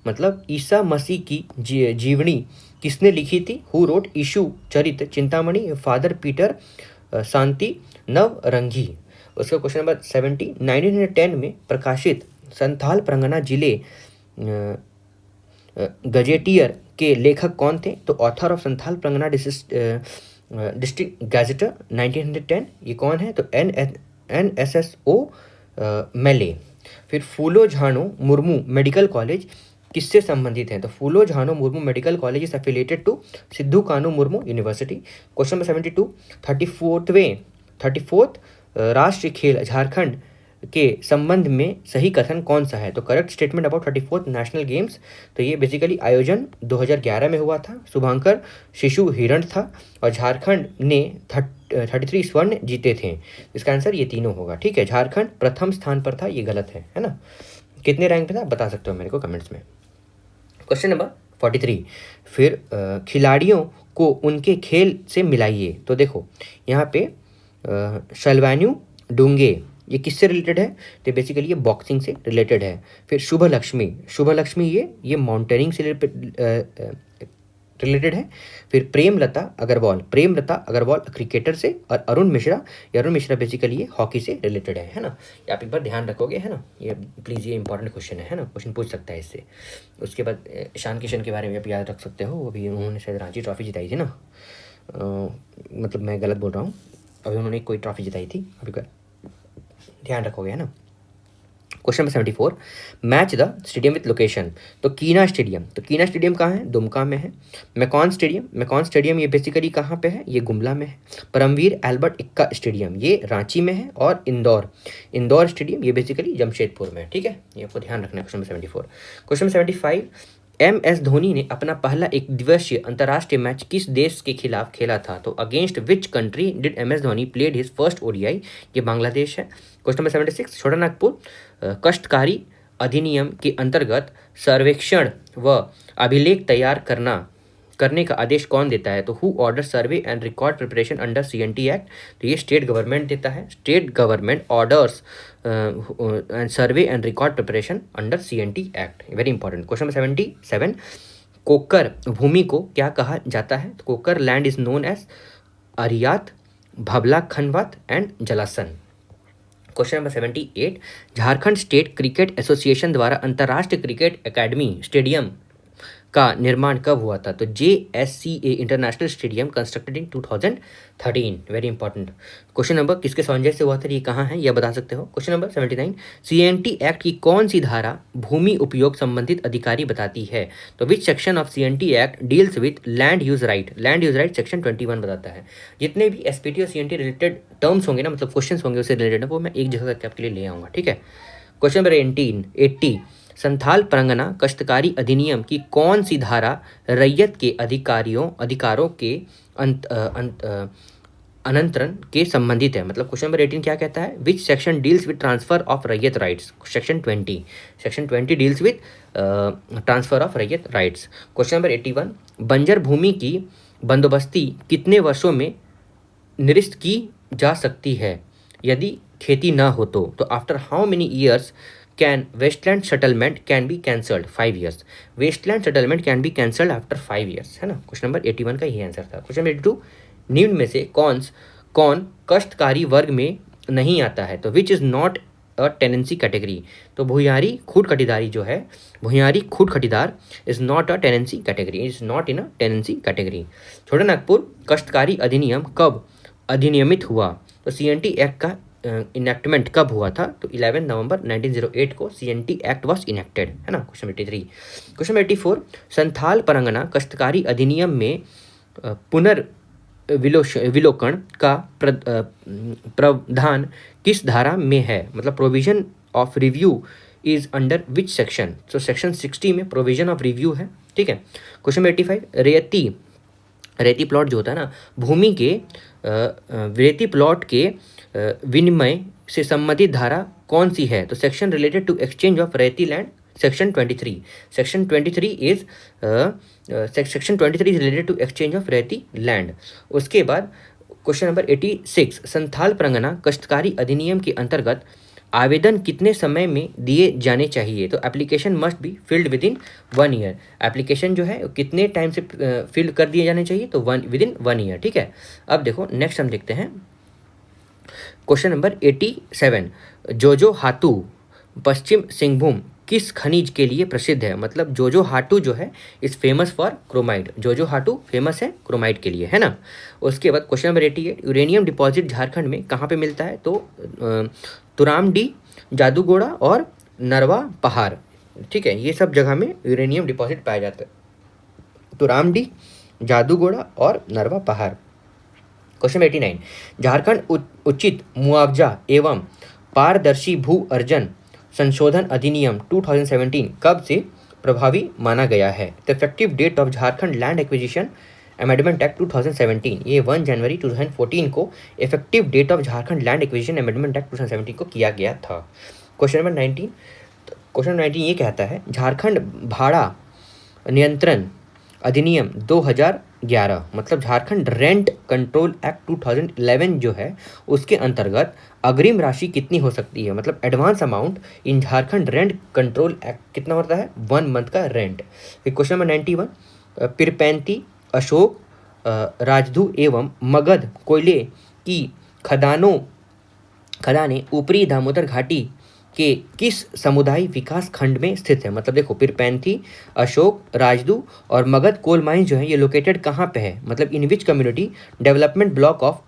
मतलब ईसा मसीह की जीवनी किसने लिखी थी? Who wrote Ishu Charit Chintamani? Father Peter Shanti Navrangi. उसका क्वेश्चन नंबर 70 1910 में प्रकाशित संथाल परगना जिले गजेटियर के लेखक कौन थे? तो author of Santhal Pargana district gazetteer 1910 ये कौन है? तो NSSO मेले। फिर फूलो झानो मुर्मू मेडिकल कॉलेज किससे संबंधित है? तो Phulo Jhano Murmu medical college is affiliated to Sidhu Kanhu Murmu university. Question number 72 34th राष्ट्रीय खेल झारखंड के संबंध में सही कथन कौन सा है? तो correct statement about 34th national games. तो ये बेसिकली आयोजन 2011 में हुआ था। शुभांकर शिशु हिरण था और झारखंड ने 33 स्वर्ण जीते थे। इसका आंसर ये तीनों होगा, ठीक है। झारखंड प्रथम स्थान पर था, ये गलत है ना। कितने रैंक पे था बता सकते हो मेरे को कमेंट्स में। क्वेश्चन नंबर 43 फिर खिलाड़ियों को उनके खेल से मिलाइए। तो देखो यहाँ पे शलवान्यू डूंगे ये किससे रिलेटेड है? तो बेसिकली ये बॉक्सिंग से रिलेटेड है। फिर शुभ लक्ष्मी ये माउंटेनिंग से रिलेटेड है। फिर प्रेमलता अग्रवाल क्रिकेटर से, और अरुण मिश्रा बेसिकली ये हॉकी से रिलेटेड है ना। ये आप एक बार ध्यान रखोगे, है ना। ये प्लीज़, ये इंपॉर्टेंट क्वेश्चन है ना, क्वेश्चन पूछ सकता है इससे। उसके बाद ईशान किशन के बारे में आप याद रख सकते हो, वो भी उन्होंने शायद रांची ट्रॉफी जिताई थी ना। मतलब मैं गलत बोल रहा हूँ, अभी उन्होंने कोई ट्रॉफी जिताई थी, अभी ध्यान रखोगे, है ना। Question number 74 match the stadium with location. तो कीना स्टेडियम कहाँ है? दुमका में है। मैकॉन स्टेडियम ये बेसिकली कहाँ पे है? ये गुमला में है। परमवीर एल्बर्ट एक्का स्टेडियम ये रांची में है। और इंदौर स्टेडियम ये बेसिकली जमशेदपुर में है, ठीक है। ये आपको ध्यान रखना है। Question number 74। Question number 75 MS Dhoni ने अपना पहला एक दिवसीय अंतर्राष्ट्रीय मैच किस देश के खिलाफ खेला था? तो against which country did MS Dhoni played his first ODI? ये बांग्लादेश है। क्वेश्चन नंबर 76 छोटा नागपुर कष्टकारी अधिनियम के अंतर्गत सर्वेक्षण व अभिलेख तैयार करने का आदेश कौन देता है? तो who order survey and record preparation under CNT act? तो ये स्टेट गवर्नमेंट देता है। State government orders and survey and record preparation under CNT act, very important. Question number 77 Kokar भूमि को क्या कहा जाता है? तो Kokar land is known as Ariyat, Bhabla Khanwat and Jalasan. Question number 78 Jharkhand state cricket association द्वारा अंतर्राष्ट्रीय क्रिकेट एकेडमी स्टेडियम का निर्माण कब हुआ था? तो JSCA international stadium constructed in 2013, very important. Question number किसके संजय से हुआ था, ये कहाँ है, यह बता सकते हो। क्वेश्चन नंबर 79 CNT एक्ट की कौन सी धारा भूमि उपयोग संबंधित अधिकारी बताती है? तो विच section of CNT act deals with land use right section 21 बताता है। जितने भी SPT और CNT रिलेटेड टर्म्स होंगे ना, मतलब क्वेश्चन होंगे उससे रिलेटेड, वो मैं एक जगह करके आपके लिए ले आऊँगा, ठीक है। क्वेश्चन नंबर 80 संथाल परगना कष्टकारी अधिनियम की कौन सी धारा रैयत के अधिकारों के अनंतरण के संबंधित है? मतलब क्वेश्चन नंबर 18 क्या कहता है? Which section deals with transfer of raiyat rights? Section 20 deals with transfer of raiyat rights. Question number 81 बंजर भूमि की बंदोबस्ती कितने वर्षों में निरस्त की जा सकती है यदि खेती ना हो? तो after how many years can wasteland settlement can be cancelled? 5 years। Wasteland settlement can be cancelled after 5 years, है ना। क्वेश्चन नंबर 81 का यही आंसर था। क्वेश्चन नंबर 82 निम्न में से कौन कष्टकारी वर्ग में नहीं आता है? तो which is not a tenancy category. तो भुयारी खूट खटीदारी जो है, Bhuyari Khunt Khatidar is not a tenancy category, is not in a tenancy category. Chota Nagpur काश्तकारी अधिनियम कब अधिनियमित हुआ? तो CNT एक्ट का इनेक्टमेंट कब हुआ था? तो 11 नवंबर 1908 को CNT एक्ट वॉज इनेक्टेड, है ना। क्वेश्चन 83। क्वेश्चन 84, संथाल परगना काश्तकारी अधिनियम में विलोकन का प्रावधान किस धारा में है? मतलब provision of review is under which section? तो सेक्शन 60 में प्रोविजन ऑफ रिव्यू है, ठीक है। क्वेश्चन 85, रेती प्लॉट जो होता है ना, भूमि के रेती प्लॉट के विनिमय से संबंधित धारा कौन सी है? तो section related to exchange of raiyati land, section 23। Section 23 is related to exchange of raiyati land. उसके बाद क्वेश्चन नंबर 86, संथाल परगना काश्तकारी अधिनियम के अंतर्गत आवेदन कितने समय में दिए जाने चाहिए? तो application must be filled with in 1 year. Application जो है कितने टाइम से फिल कर दिए जाने चाहिए? तो विद इन 1 ईयर, ठीक है। अब देखो नेक्स्ट हम देखते हैं क्वेश्चन नंबर 87, जोजो हाटू पश्चिम सिंहभूम किस खनिज के लिए प्रसिद्ध है? मतलब जोजो हाटू जो है इज फेमस फॉर क्रोमाइड, जोजो हाटू फेमस है क्रोमाइड के लिए, है ना। उसके बाद question number 88, uranium deposit Jharkhand में कहाँ पे मिलता है? तो तुरामडी, जादूगोड़ा और नरवा पहाड़, ठीक है। ये सब जगह में यूरेनियम डिपॉजिट पाया जाता है, तुरामडी, जादूगोड़ा और नरवा पहाड़। क्वेश्चन 89, झारखंड उचित मुआवजा एवं पारदर्शी भू अर्जन संशोधन अधिनियम 2017 कब से प्रभावी माना गया है? The effective date of Jharkhand land acquisition amendment act 2017, ये 1 जनवरी 2014 को effective date of Jharkhand land acquisition amendment act 2017 को किया गया था। क्वेश्चन नंबर 19, क्वेश्चन 19 ये कहता है झारखंड भाड़ा नियंत्रण अधिनियम 2011, मतलब झारखंड रेंट कंट्रोल एक्ट 2011 जो है उसके अंतर्गत अग्रिम राशि कितनी हो सकती है? मतलब advance amount in Jharkhand rent control act कितना होता है? 1 मंथ का रेंट। फिर क्वेश्चन नंबर 91, पिरपैंती, अशोक, राजधू एवं मगध कोयले की खदानें ऊपरी दामोदर घाटी के किस समुदाय विकास खंड में स्थित है? मतलब देखो पिरपैंथी, अशोक, राजदू और मगध कोल माइन जो है ये लोकेटेड कहाँ पे है? मतलब in which community development block of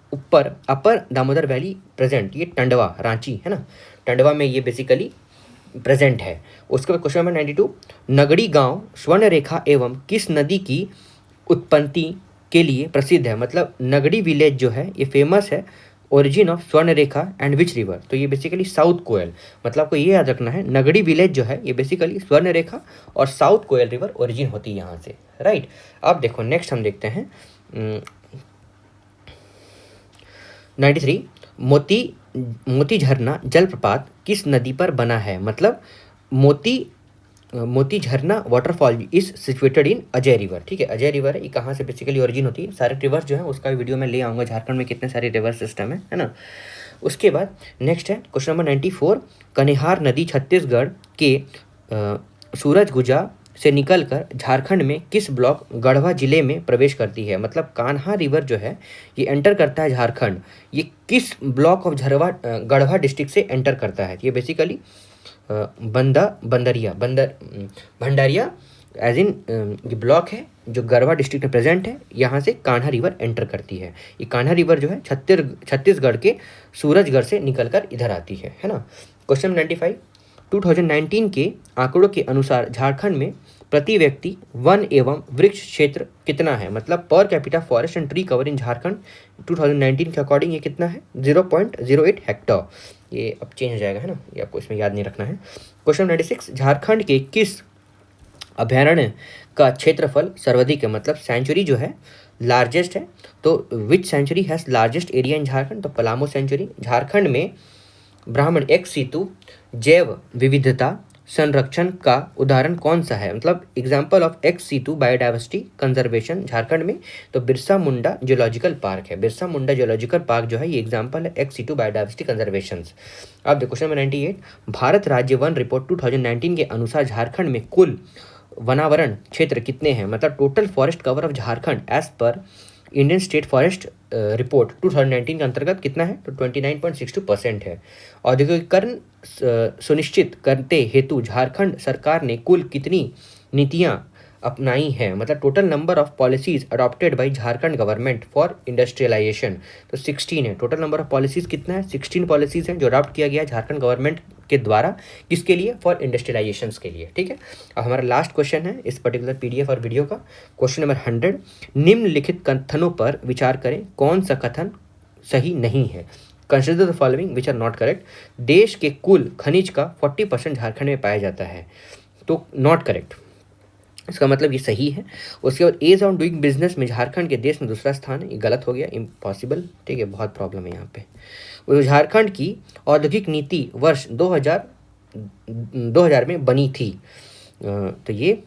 upper Damodar valley present? ये टंडवा, रांची, है ना, टंडवा में ये बेसिकली प्रेजेंट है। उसके बाद क्वेश्चन नंबर 92, नगड़ी गांव स्वर्ण रेखा एवं किस नदी की उत्पत्ति के लिए प्रसिद्ध है? मतलब नगड़ी विलेज जो है ये फेमस है ओरिजिन ऑफ स्वर्ण रेखा एंड विच रिवर? तो ये बेसिकली साउथ कोयल, मतलब आपको ये याद रखना है नगड़ी विलेज जो है ये बेसिकली स्वर्ण रेखा और साउथ कोयल रिवर ओरिजिन होती है यहाँ से, राइट। अब देखो नेक्स्ट हम देखते हैं 93, मोती झरना जलप्रपात किस नदी पर बना है? मतलब मोती झरना waterfall is situated in Ajay river, ठीक है। अजय रिवर है, ये कहाँ से बेसिकली ओरिजिन होती है? सारे रिवर्स जो है उसका वीडियो मैं ले आऊँगा, झारखंड में कितने सारे रिवर सिस्टम है ना। उसके बाद नेक्स्ट है क्वेश्चन नंबर 94, कनिहार नदी छत्तीसगढ़ के सूरजगुजा से निकलकर झारखंड में किस ब्लॉक गढ़वा जिले में प्रवेश करती है? मतलब कान्हा रिवर जो है ये एंटर करता है झारखंड, ये किस ब्लॉक ऑफ गढ़वा डिस्ट्रिक्ट से एंटर करता है? ये बेसिकली भंडारिया एज इन ये ब्लॉक है जो गढ़वा डिस्ट्रिक्ट में प्रेजेंट है, यहाँ से कान्हा रिवर एंटर करती है। ये कान्हा रिवर जो है छत्तीसगढ़ के सूरजगढ़ से निकलकर इधर आती है ना। क्वेश्चन 95, 2019 के आंकड़ों के अनुसार झारखंड में प्रति व्यक्ति वन एवं वृक्ष क्षेत्र कितना है? मतलब per capita forest and tree cover in Jharkhand 2019 के अकॉर्डिंग ये कितना है? 0.08 हेक्टर। ये अब चेंज हो जाएगा, है ना, ये आपको इसमें याद नहीं रखना है। क्वेश्चन 96, झारखंड के किस अभयारण्य का क्षेत्रफल सर्वाधिक है? मतलब सेंचुरी जो है लार्जेस्ट है, तो which sanctuary has largest area in Jharkhand? तो पलामू सेंचुरी। झारखंड में ब्राह्मण एक सीतु जैव विविधता संरक्षण का उदाहरण कौन सा है? मतलब example of ex situ biodiversity conservation Jharkhand में तो बिरसा मुंडा जियोलॉजिकल पार्क है। बिरसा मुंडा जियोलॉजिकल पार्क जो है ये एग्जाम्पल है एक्स सीतु बायोडाइवर्सिटी कंजर्वेशन। अब देखो क्वेश्चन नंबर 98, भारत राज्य वन रिपोर्ट 2019 के अनुसार झारखंड में कुल वनावरण क्षेत्र कितने हैं? मतलब total forest cover of Jharkhand as per Indian state forest report 2019 के अंतर्गत कितना है, तो 29.62% है। औद्योगिकरण सुनिश्चित करते हेतु झारखंड सरकार ने कुल कितनी नीतियां अपनाई है, मतलब total number of policies adopted by Jharkhand government for industrialisation, तो 16 है। टोटल नंबर ऑफ पॉलिसीज कितना है, 16 पॉलिसीज हैं जो अडॉप्ट किया गया है झारखंड गवर्नमेंट के द्वारा, किसके लिए, फॉर इंडस्ट्रियलाइजेशन के लिए, ठीक है। अब हमारा लास्ट क्वेश्चन है इस पर्टिकुलर पीडीएफ और वीडियो का, क्वेश्चन नंबर 100, निम्नलिखित कथनों पर विचार करें, कौन सा कथन सही नहीं है। Consider the following which are not correct. देश के कुल खनिज का 40% झारखंड में पाया जाता है, तो नॉट करेक्ट, इसका मतलब ये सही है। उसके बाद एज ऑन डूइंग बिजनेस में झारखंड के देश में दूसरा स्थान है, ये गलत हो गया, इम्पॉसिबल, ठीक है, बहुत प्रॉब्लम है यहाँ पे। वो झारखंड की औद्योगिक नीति वर्ष 2000 में बनी थी, तो ये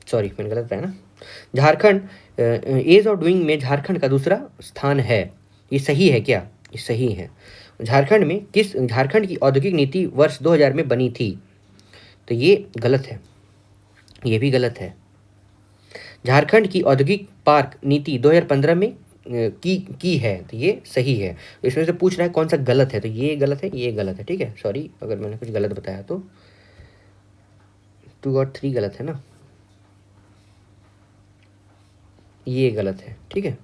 सॉरी मैंने गलत बताया ना, झारखंड एज ऑफ डूइंग में झारखंड का दूसरा स्थान है, ये सही है क्या, ये सही है। झारखंड की औद्योगिक नीति वर्ष 2000 में बनी थी, तो ये गलत है, ये भी गलत है। झारखंड की औद्योगिक पार्क नीति 2015 में की है, तो ये सही है। तो इसमें से पूछ रहा है कौन सा गलत है, तो ये गलत है, ये गलत है, ठीक है। सॉरी अगर मैंने कुछ गलत बताया तो 2 और 3 गलत है ना, ये गलत है, ठीक है।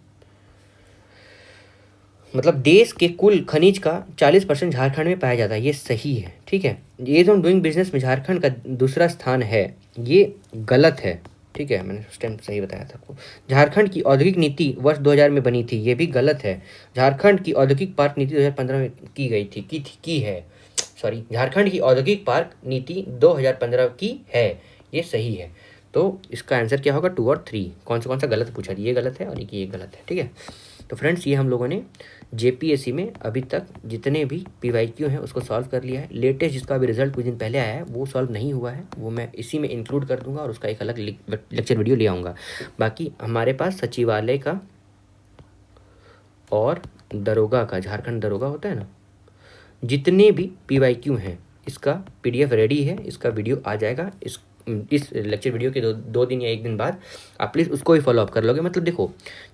मतलब देश के कुल खनिज का 40% झारखंड में पाया जाता है, ये सही है, ठीक है। एज ऑन डूइंग बिजनेस में झारखंड का दूसरा स्थान है, ये गलत है, ठीक है, मैंने उस टाइम सही बताया था आपको। झारखंड की औद्योगिक नीति वर्ष 2000 में बनी थी, ये भी गलत है। झारखंड की औद्योगिक पार्क नीति 2015 में की गई थी, की है, सॉरी, झारखंड की औद्योगिक पार्क नीति 2015 की है, ये सही है। तो इसका आंसर क्या होगा, 2 और 3, कौन सा गलत पूछा, ये गलत है और ये गलत है, ठीक है। तो फ्रेंड्स ये हम लोगों ने जेपीएससी में अभी तक जितने भी पीवाईक्यू हैं उसको सॉल्व कर लिया है। लेटेस्ट जिसका अभी रिजल्ट कुछ दिन पहले आया है वो सॉल्व नहीं हुआ है, वो मैं इसी में इंक्लूड कर दूंगा और उसका एक अलग लेक्चर वीडियो ले आऊँगा। बाकी हमारे पास सचिवालय का और दरोगा का, झारखंड दरोगा होता है ना, जितने भी पीवाईक्यू हैं इसका पीडीएफ रेडी है, इसका वीडियो आ जाएगा इस लेक्चर वीडियो के दो दिन या 1 दिन बाद। आप प्लीज़ उसको ही फॉलो अप कर लोगे। मतलब देखो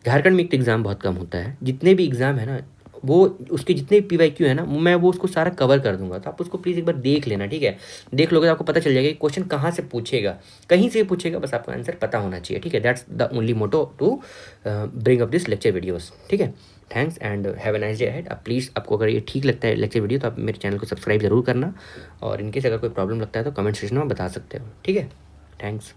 झारखंड में एक तो एग्ज़ाम बहुत कम होता है, जितने भी एग्ज़ाम है ना वो उसके जितने भी पीवाईक्यू है ना मैं वो उसको सारा कवर कर दूंगा, तो आप उसको प्लीज़ एक बार देख लेना, ठीक है। देख लोगे तो आपको पता चल जाएगा कि क्वेश्चन कहाँ से पूछेगा, कहीं से पूछेगा, बस आपको आंसर पता होना चाहिए, ठीक है। That's the only motto to bring up this lecture videos, ठीक है। Thanks and have a nice day ahead. आप प्लीज़, आपको अगर ये ठीक लगता है लेक्चर वीडियो, तो आप मेरे चैनल को सब्सक्राइब जरूर करना, और इनकेस अगर कोई प्रॉब्लम लगता है तो कमेंट सेक्शन में बता सकते हो, ठीक है। थैंक्स।